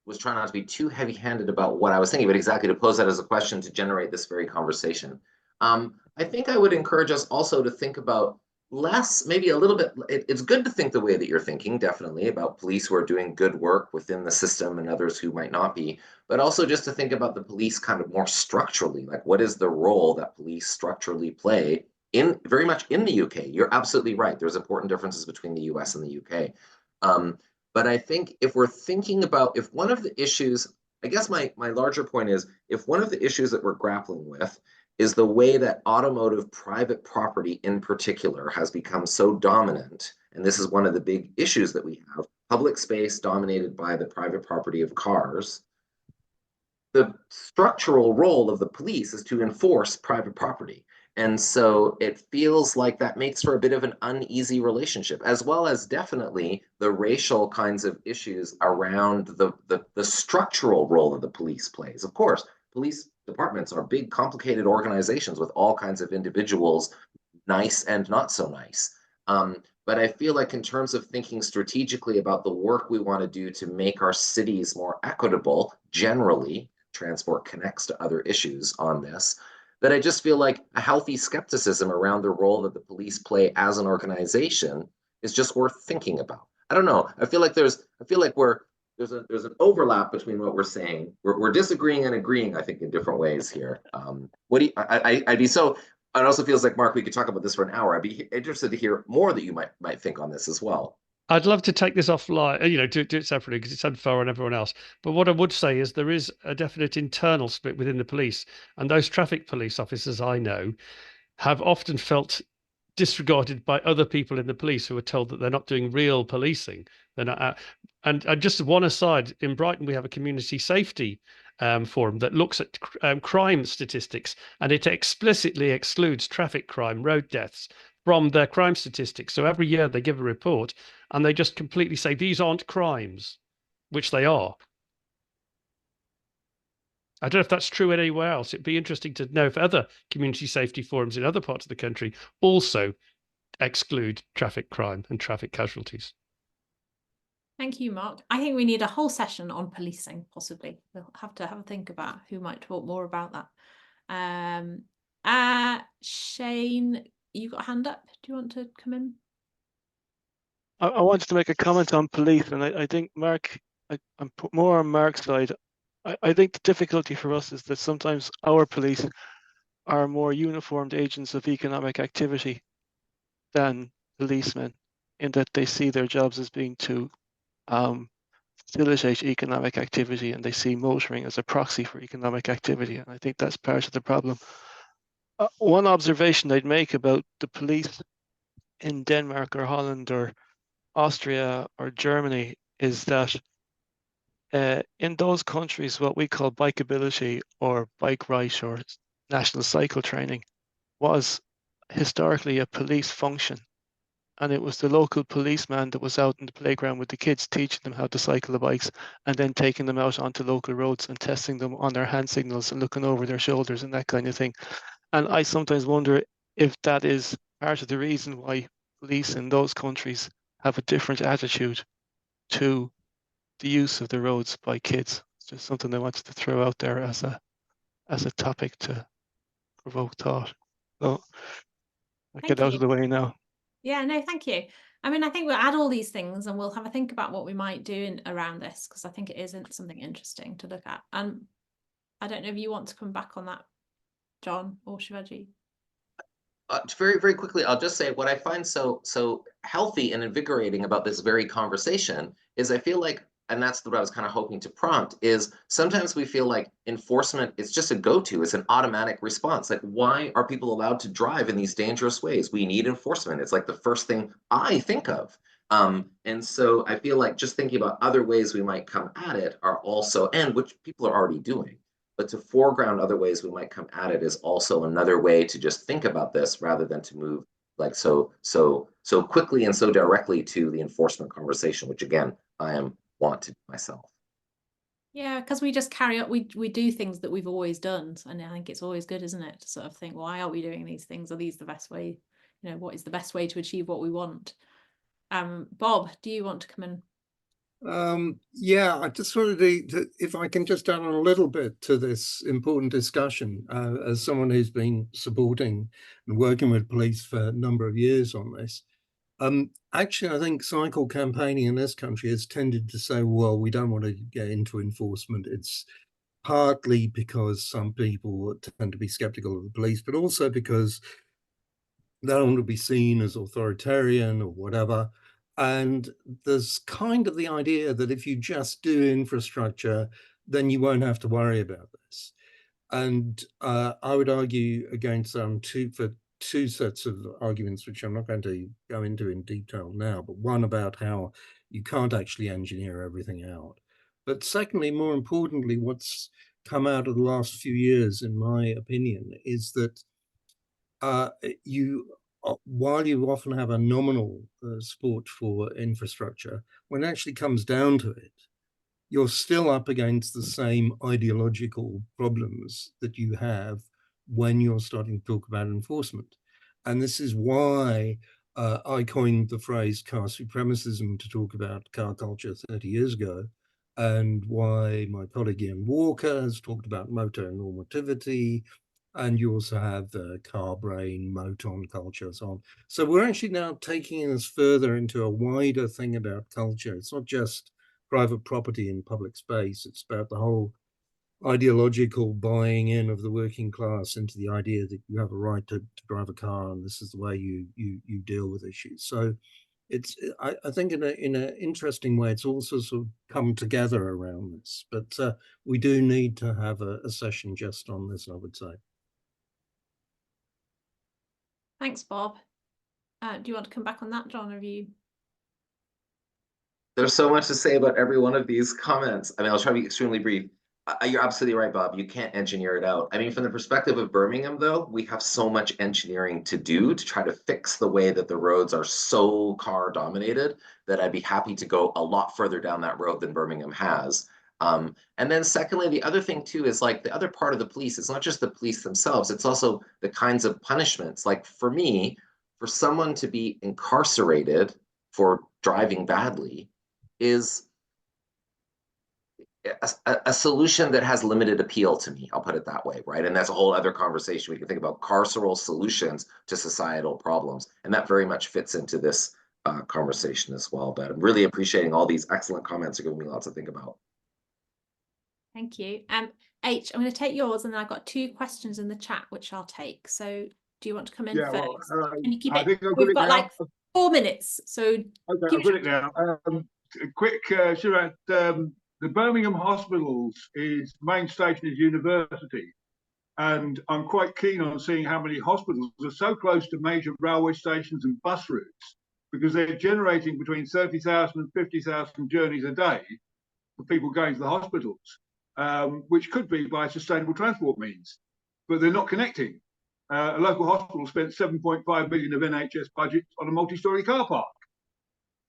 was trying not to be too heavy-handed about what I was thinking, but exactly to pose that as a question to generate this very conversation. I think I would encourage us also to think about less, maybe a little bit, it's good to think the way that you're thinking, definitely, about police who are doing good work within the system and others who might not be, but also just to think about the police kind of more structurally, like what is the role that police structurally play in very much in the UK. You're absolutely right. There's important differences between the US and the UK. But I think if we're thinking about, if one of the issues, I guess my larger point is, if one of the issues that we're grappling with is the way that automotive private property in particular has become so dominant, and this is one of the big issues that we have, public space dominated by the private property of cars, the structural role of the police is to enforce private property. And so it feels like that makes for a bit of an uneasy relationship, as well as definitely the racial kinds of issues around the structural role that the police plays. Of course, police departments are big, complicated organizations with all kinds of individuals, nice and not so nice. But I feel like in terms of thinking strategically about the work we want to do to make our cities more equitable, generally, transport connects to other issues on this, that I just feel like a healthy skepticism around the role that the police play as an organization is just worth thinking about. I don't know. I feel like there's an overlap between what we're saying. We're disagreeing and agreeing, I think, in different ways here. It also feels like, Mark, we could talk about this for an hour. I'd be interested to hear more that you might think on this as well. I'd love to take this offline, do it separately because it's unfair on everyone else. But what I would say is there is a definite internal split within the police, and those traffic police officers I know have often felt disregarded by other people in the police who are told that they're not doing real policing. They're not. And just one aside, in Brighton we have a community safety forum that looks at crime statistics, and it explicitly excludes traffic crime, road deaths from their crime statistics. So every year they give a report and they just completely say these aren't crimes, which they are. I don't know if that's true anywhere else. It'd be interesting to know if other community safety forums in other parts of the country also exclude traffic crime and traffic casualties. Thank you, Mark. I think we need a whole session on policing, possibly. We'll have to have a think about who might talk more about that. Shane, you got a hand up. Do you want to come in? I wanted to make a comment on police, and I think Mark, I'm more on Mark's side. I think the difficulty for us is that sometimes our police are more uniformed agents of economic activity than policemen, in that they see their jobs as being to facilitate economic activity, and they see motoring as a proxy for economic activity. And I think that's part of the problem. One observation I'd make about the police in Denmark or Holland or Austria or Germany is that in those countries, what we call bikeability or bike right or national cycle training was historically a police function. And it was the local policeman that was out in the playground with the kids, teaching them how to cycle the bikes and then taking them out onto local roads and testing them on their hand signals and looking over their shoulders and that kind of thing. And I sometimes wonder if that is part of the reason why police in those countries have a different attitude to the use of the roads by kids. It's just something I wanted to throw out there as a topic to provoke thought. So I'll get out of the way now. Yeah, no, thank you. I mean, I think we'll add all these things and we'll have a think about what we might do around this, because I think it is something interesting to look at. And I don't know if you want to come back on that, John or Shivaji. Very, very quickly, I'll just say what I find so healthy and invigorating about this very conversation is I feel like, and that's what I was kind of hoping to prompt, is sometimes we feel like enforcement is just a go-to, it's an automatic response. Like, why are people allowed to drive in these dangerous ways? We need enforcement. It's like the first thing I think of. And so I feel like just thinking about other ways we might come at it are also, and which people are already doing, but to foreground other ways we might come at it is also another way to just think about this rather than to move like so quickly and so directly to the enforcement conversation, which again, I want to do myself. Yeah, because we just carry up, we do things that we've always done. And I think it's always good, isn't it, to sort of think, why are we doing these things? Are these the best way? you know, what is the best way to achieve what we want. Bob, do you want to come in? Yeah, I just wanted to, if I can just add on a little bit to this important discussion, as someone who's been supporting and working with police for a number of years on this. Actually, I think cycle campaigning in this country has tended to say, well, we don't want to get into enforcement. It's partly because some people tend to be skeptical of the police, but also because they don't want to be seen as authoritarian or whatever. And there's kind of the idea that if you just do infrastructure, then you won't have to worry about this. And I would argue against for two sets of arguments, which I'm not going to go into in detail now, but one about how you can't actually engineer everything out. But secondly, more importantly, what's come out of the last few years, in my opinion, is that while you often have a nominal support for infrastructure, when it actually comes down to it, you're still up against the same ideological problems that you have when you're starting to talk about enforcement. And this is why I coined the phrase car supremacism to talk about car culture 30 years ago, and why my colleague Ian Walker has talked about motor normativity, and you also have the car brain, moton culture, and so on. So we're actually now taking us further into a wider thing about culture. It's not just private property in public space. It's about the whole ideological buying in of the working class into the idea that you have a right to drive a car, and this is the way you deal with issues. So it's, I think in an interesting way, it's also sort of come together around this. But we do need to have a session just on this, I would say. Thanks, Bob. Do you want to come back on that, John? Have you? There's so much to say about every one of these comments. I mean, I'll try to be extremely brief. You're absolutely right, Bob. You can't engineer it out. I mean, from the perspective of Birmingham, though, we have so much engineering to do to try to fix the way that the roads are so car dominated that I'd be happy to go a lot further down that road than Birmingham has. And then secondly, the other thing too is like the other part of the police, it's not just the police themselves, it's also the kinds of punishments. Like for me, for someone to be incarcerated for driving badly is a solution that has limited appeal to me. I'll put it that way, right? And that's a whole other conversation. We can think about carceral solutions to societal problems. And that very much fits into this conversation as well. But I'm really appreciating all these excellent comments. Are giving me lots to think about. Thank you. H, I'm going to take yours, and then I've got 2 questions in the chat, which I'll take. So do you want to come in first? Can you keep I it? think We've got like 4 minutes. So okay, I've got it now. Quick, Shiva, the Birmingham hospitals main station is university. And I'm quite keen on seeing how many hospitals are so close to major railway stations and bus routes, because they're generating between 30,000 and 50,000 journeys a day for people going to the hospitals, which could be by sustainable transport means, but they're not connecting. A local hospital spent 7.5 million of NHS budget on a multi-storey car park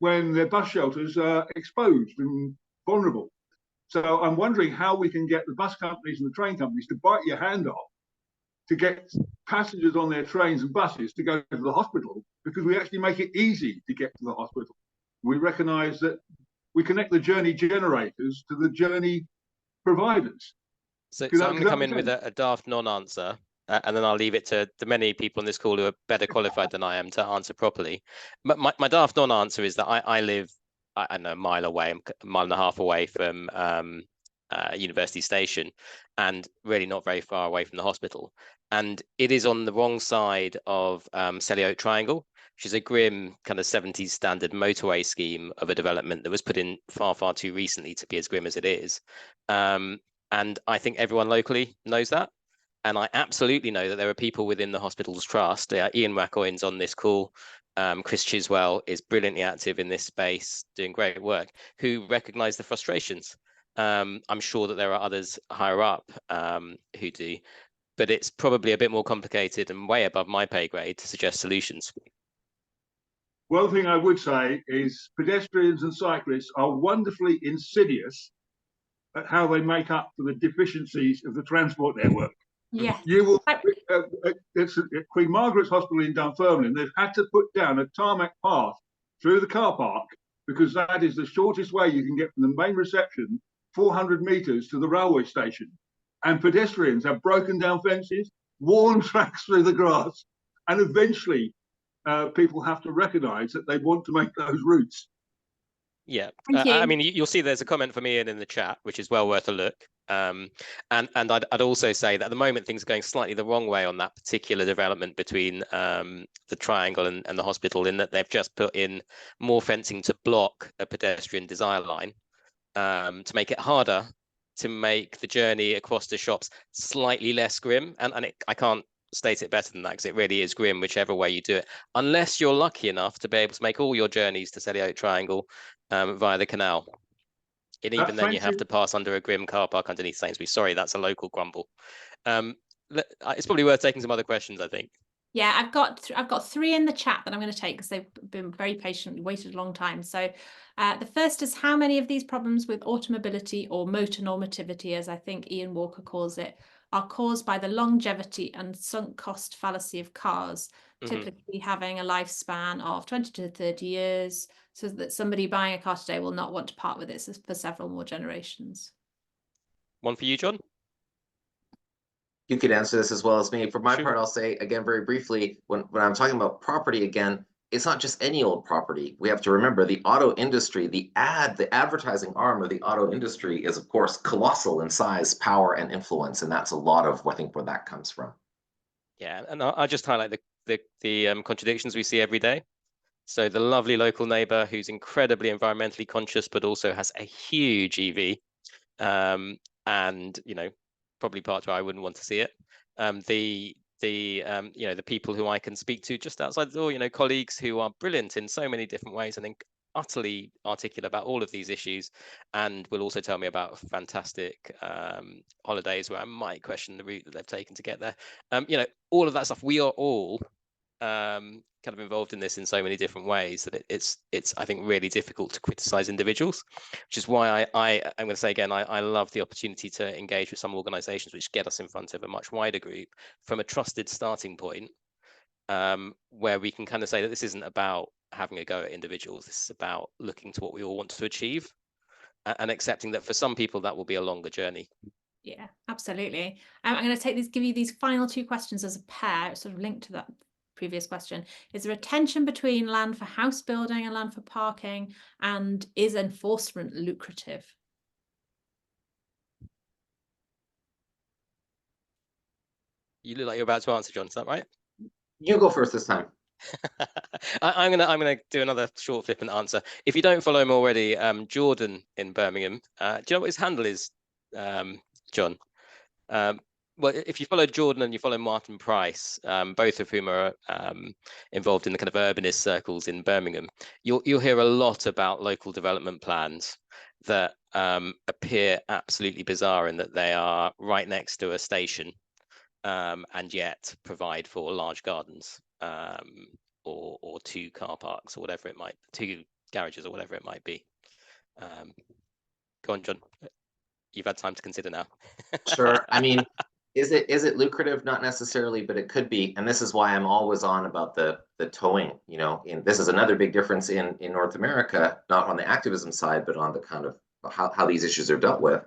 when their bus shelters are exposed and vulnerable. So I'm wondering how we can get the bus companies and the train companies to bite your hand off to get passengers on their trains and buses to go to the hospital, because we actually make it easy to get to the hospital. We recognise that we connect the journey generators to the journey providers. So I'm going to come in with a daft non-answer, and then I'll leave it to the many people on this call who are better qualified than I am to answer properly. But my daft non-answer is that I live, I don't know, a mile away, a mile and a half away from University Station, and really not very far away from the hospital. And it is on the wrong side of Selly Oak Triangle, which is a grim kind of 70s standard motorway scheme of a development that was put in far, far too recently to be as grim as it is. And I think everyone locally knows that. And I absolutely know that there are people within the hospital's trust. Ian Wacoin's on this call. Chris Chiswell is brilliantly active in this space, doing great work, who recognise the frustrations. I'm sure that there are others higher up who do, but it's probably a bit more complicated and way above my pay grade to suggest solutions. One thing I would say is pedestrians and cyclists are wonderfully insidious at how they make up for the deficiencies of the transport network. Yes. You will. It's at Queen Margaret's Hospital in Dunfermline. They've had to put down a tarmac path through the car park because that is the shortest way you can get from the main reception 400 metres to the railway station. And pedestrians have broken down fences, worn tracks through the grass, and eventually people have to recognise that they want to make those routes. Yeah, Thank you. I mean, you'll see there's a comment from Ian in the chat, which is well worth a look. And I'd also say that at the moment things are going slightly the wrong way on that particular development between the triangle and the hospital, in that they've just put in more fencing to block a pedestrian desire line, to make it harder to make the journey across the shops slightly less grim. And I can't state it better than that, because it really is grim whichever way you do it, unless you're lucky enough to be able to make all your journeys to Selly Oak Triangle via the canal. And even then you have to pass under a grim car park underneath Sainsbury's. Sorry, that's a local grumble. It's probably worth taking some other questions, I think. Yeah, I've got 3 in the chat that I'm going to take because they've been very patient, waited a long time. So the first is, how many of these problems with automobility or motor normativity, as I think Ian Walker calls it, are caused by the longevity and sunk cost fallacy of cars, typically having a lifespan of 20 to 30 years, so that somebody buying a car today will not want to part with it for several more generations? One for you, John? You could answer this as well as me. For my Sure. part, I'll say again very briefly, when I'm talking about property again, it's not just any old property. We have to remember the auto industry, the advertising arm of the auto industry is, of course, colossal in size, power, and influence. And that's a lot of, I think, where that comes from. Yeah, and I'll just highlight the contradictions we see every day. So the lovely local neighbor who's incredibly environmentally conscious, but also has a huge EV, and, you know, probably parts where I wouldn't want to see it. You know, the people who I can speak to just outside the door, you know, colleagues who are brilliant in so many different ways, and think utterly articulate about all of these issues, and will also tell me about fantastic holidays where I might question the route that they've taken to get there. You know, all of that stuff. We are all kind of involved in this in so many different ways that it's I think really difficult to criticize individuals, which is why I'm going to say again, I love the opportunity to engage with some organizations which get us in front of a much wider group from a trusted starting point, where we can kind of say that this isn't about having a go at individuals. This is about looking to what we all want to achieve, and accepting that for some people that will be a longer journey. Yeah, absolutely. I'm going to give you these final 2 questions as a pair, sort of linked to that previous question. Is there a tension between land for house building and land for parking, and is enforcement lucrative? You look like you're about to answer, John. Is that right? You go first this time. I'm gonna do another short flippant answer. If you don't follow him already, Jordan in Birmingham. Do you know what his handle is, John? Well, if you follow Jordan and you follow Martin Price, both of whom are involved in the kind of urbanist circles in Birmingham, you'll hear a lot about local development plans that appear absolutely bizarre in that they are right next to a station, and yet provide for large gardens, or 2 car parks, or whatever it might, 2 garages, or whatever it might be. Go on, John. You've had time to consider now. Sure. I mean, is it lucrative? Not necessarily, but it could be. And this is why I'm always on about the towing. You know, this is another big difference in North America, not on the activism side, but on the kind of how these issues are dealt with.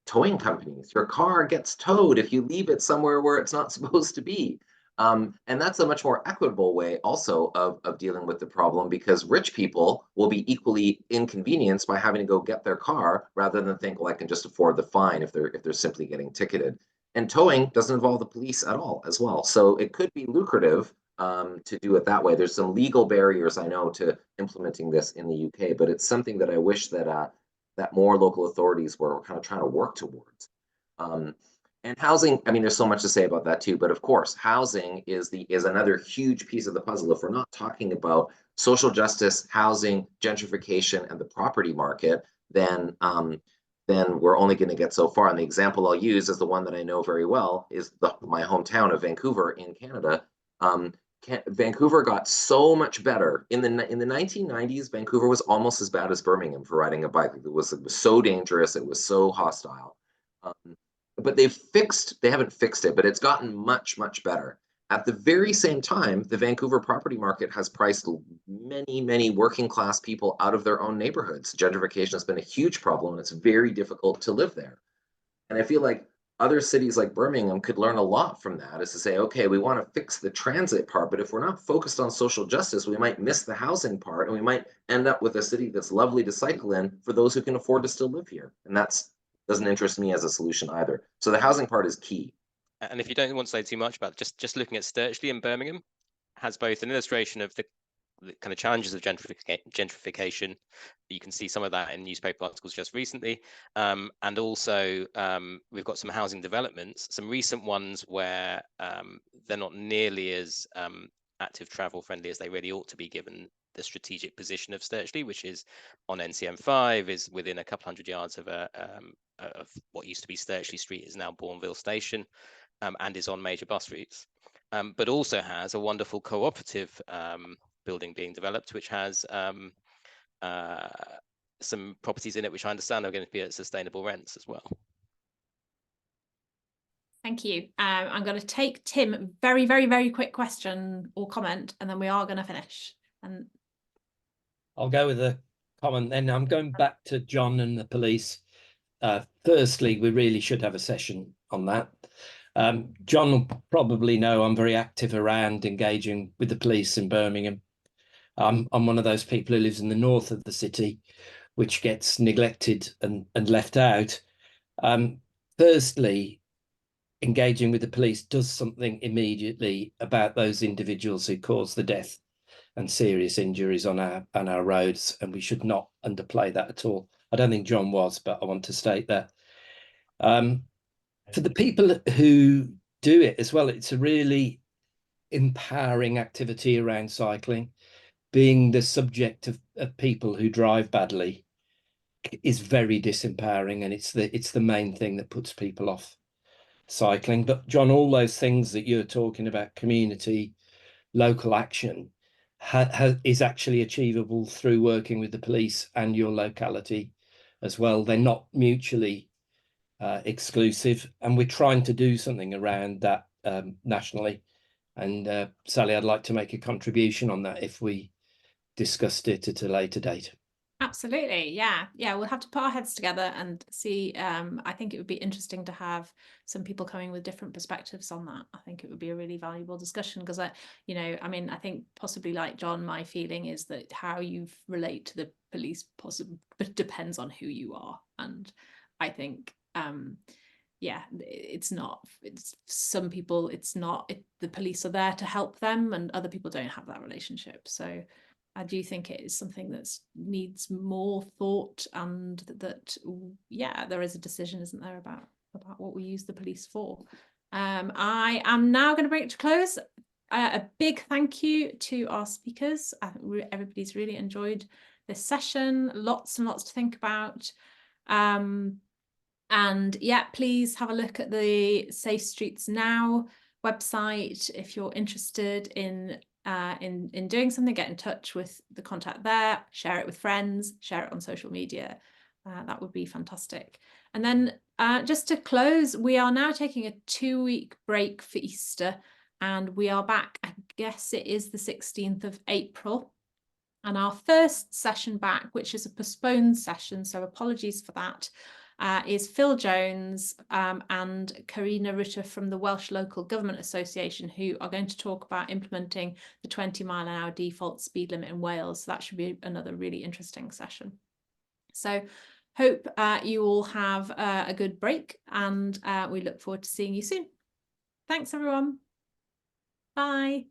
Towing companies, your car gets towed if you leave it somewhere where it's not supposed to be. And that's a much more equitable way also of dealing with the problem, because rich people will be equally inconvenienced by having to go get their car rather than think, well, I can just afford the fine if they're simply getting ticketed. And towing doesn't involve the police at all as well. So it could be lucrative to do it that way. There's some legal barriers, I know, to implementing this in the UK, but it's something that I wish that that more local authorities were kind of trying to work towards. And housing, I mean, there's so much to say about that too, but of course, housing is another huge piece of the puzzle. If we're not talking about social justice, housing, gentrification, and the property market, then we're only going to get so far. And the example I'll use is the one that I know very well, is my hometown of Vancouver in Canada. Vancouver got so much better in the 1990s. Vancouver was almost as bad as Birmingham for riding a bike. It was so dangerous. It was so hostile. but they haven't fixed it, but it's gotten much, much better. At the very same time, the Vancouver property market has priced many, many working class people out of their own neighborhoods. Gentrification has been a huge problem, and it's very difficult to live there. And I feel like other cities like Birmingham could learn a lot from that, is to say, okay, we want to fix the transit part, but if we're not focused on social justice, we might miss the housing part, and we might end up with a city that's lovely to cycle in for those who can afford to still live here. And that's doesn't interest me as a solution either. So the housing part is key. And if you don't want to say too much about it, just looking at Sturchley in Birmingham has both an illustration of the kind of challenges of gentrification. You can see some of that in newspaper articles just recently. And also we've got some housing developments, some recent ones where they're not nearly as active travel friendly as they really ought to be, given the strategic position of Sturchley, which is on NCM5, is within a couple hundred yards of what used to be Sturchley Street, is now Bourneville Station, and is on major bus routes, but also has a wonderful cooperative building being developed, which has some properties in it which I understand are going to be at sustainable rents as well. Thank you. I'm going to take Tim, very, very, very quick question or comment, and then we are going to finish. And I'll go with a comment then. I'm going back to John and the police. Firstly, we really should have a session on that. John will probably know I'm very active around engaging with the police in Birmingham. I'm one of those people who lives in the north of the city, which gets neglected and left out. Firstly, engaging with the police does something immediately about those individuals who cause the death and serious injuries on our roads, and we should not underplay that at all. I don't think John was, but I want to state that. For the people who do it as well, it's a really empowering activity around cycling. Being the subject of people who drive badly is very disempowering, and it's the main thing that puts people off cycling. But John, all those things that you're talking about, community, local action, is actually achievable through working with the police and your locality as well. They're not mutually exclusive, and we're trying to do something around that nationally. And Sally, I'd like to make a contribution on that if we discussed it at a later date. absolutely, yeah, we'll have to put our heads together and see. I think it would be interesting to have some people coming with different perspectives on that. I think it would be a really valuable discussion, because I think possibly like John, my feeling is that how you relate to the police possibly depends on who you are, and I think some people, the police are there to help them, and other people don't have that relationship. So I do think it is something that needs more thought, and that there is a decision, isn't there, about what we use the police for. I am now going to bring it to close. A big thank you to our speakers. I think everybody's really enjoyed this session. Lots and lots to think about. And please have a look at the Safe Streets Now website if you're interested in doing something. Get in touch with the contact there, share it with friends, share it on social media. That would be fantastic. And then just to close, we are now taking a 2-week break for Easter, and we are back, I guess it is the 16th of April. And our first session back, which is a postponed session, so apologies for that, is Phil Jones and Karina Rutter from the Welsh Local Government Association, who are going to talk about implementing the 20-mile-an-hour default speed limit in Wales. So that should be another really interesting session. So hope you all have a good break, and we look forward to seeing you soon. Thanks, everyone. Bye.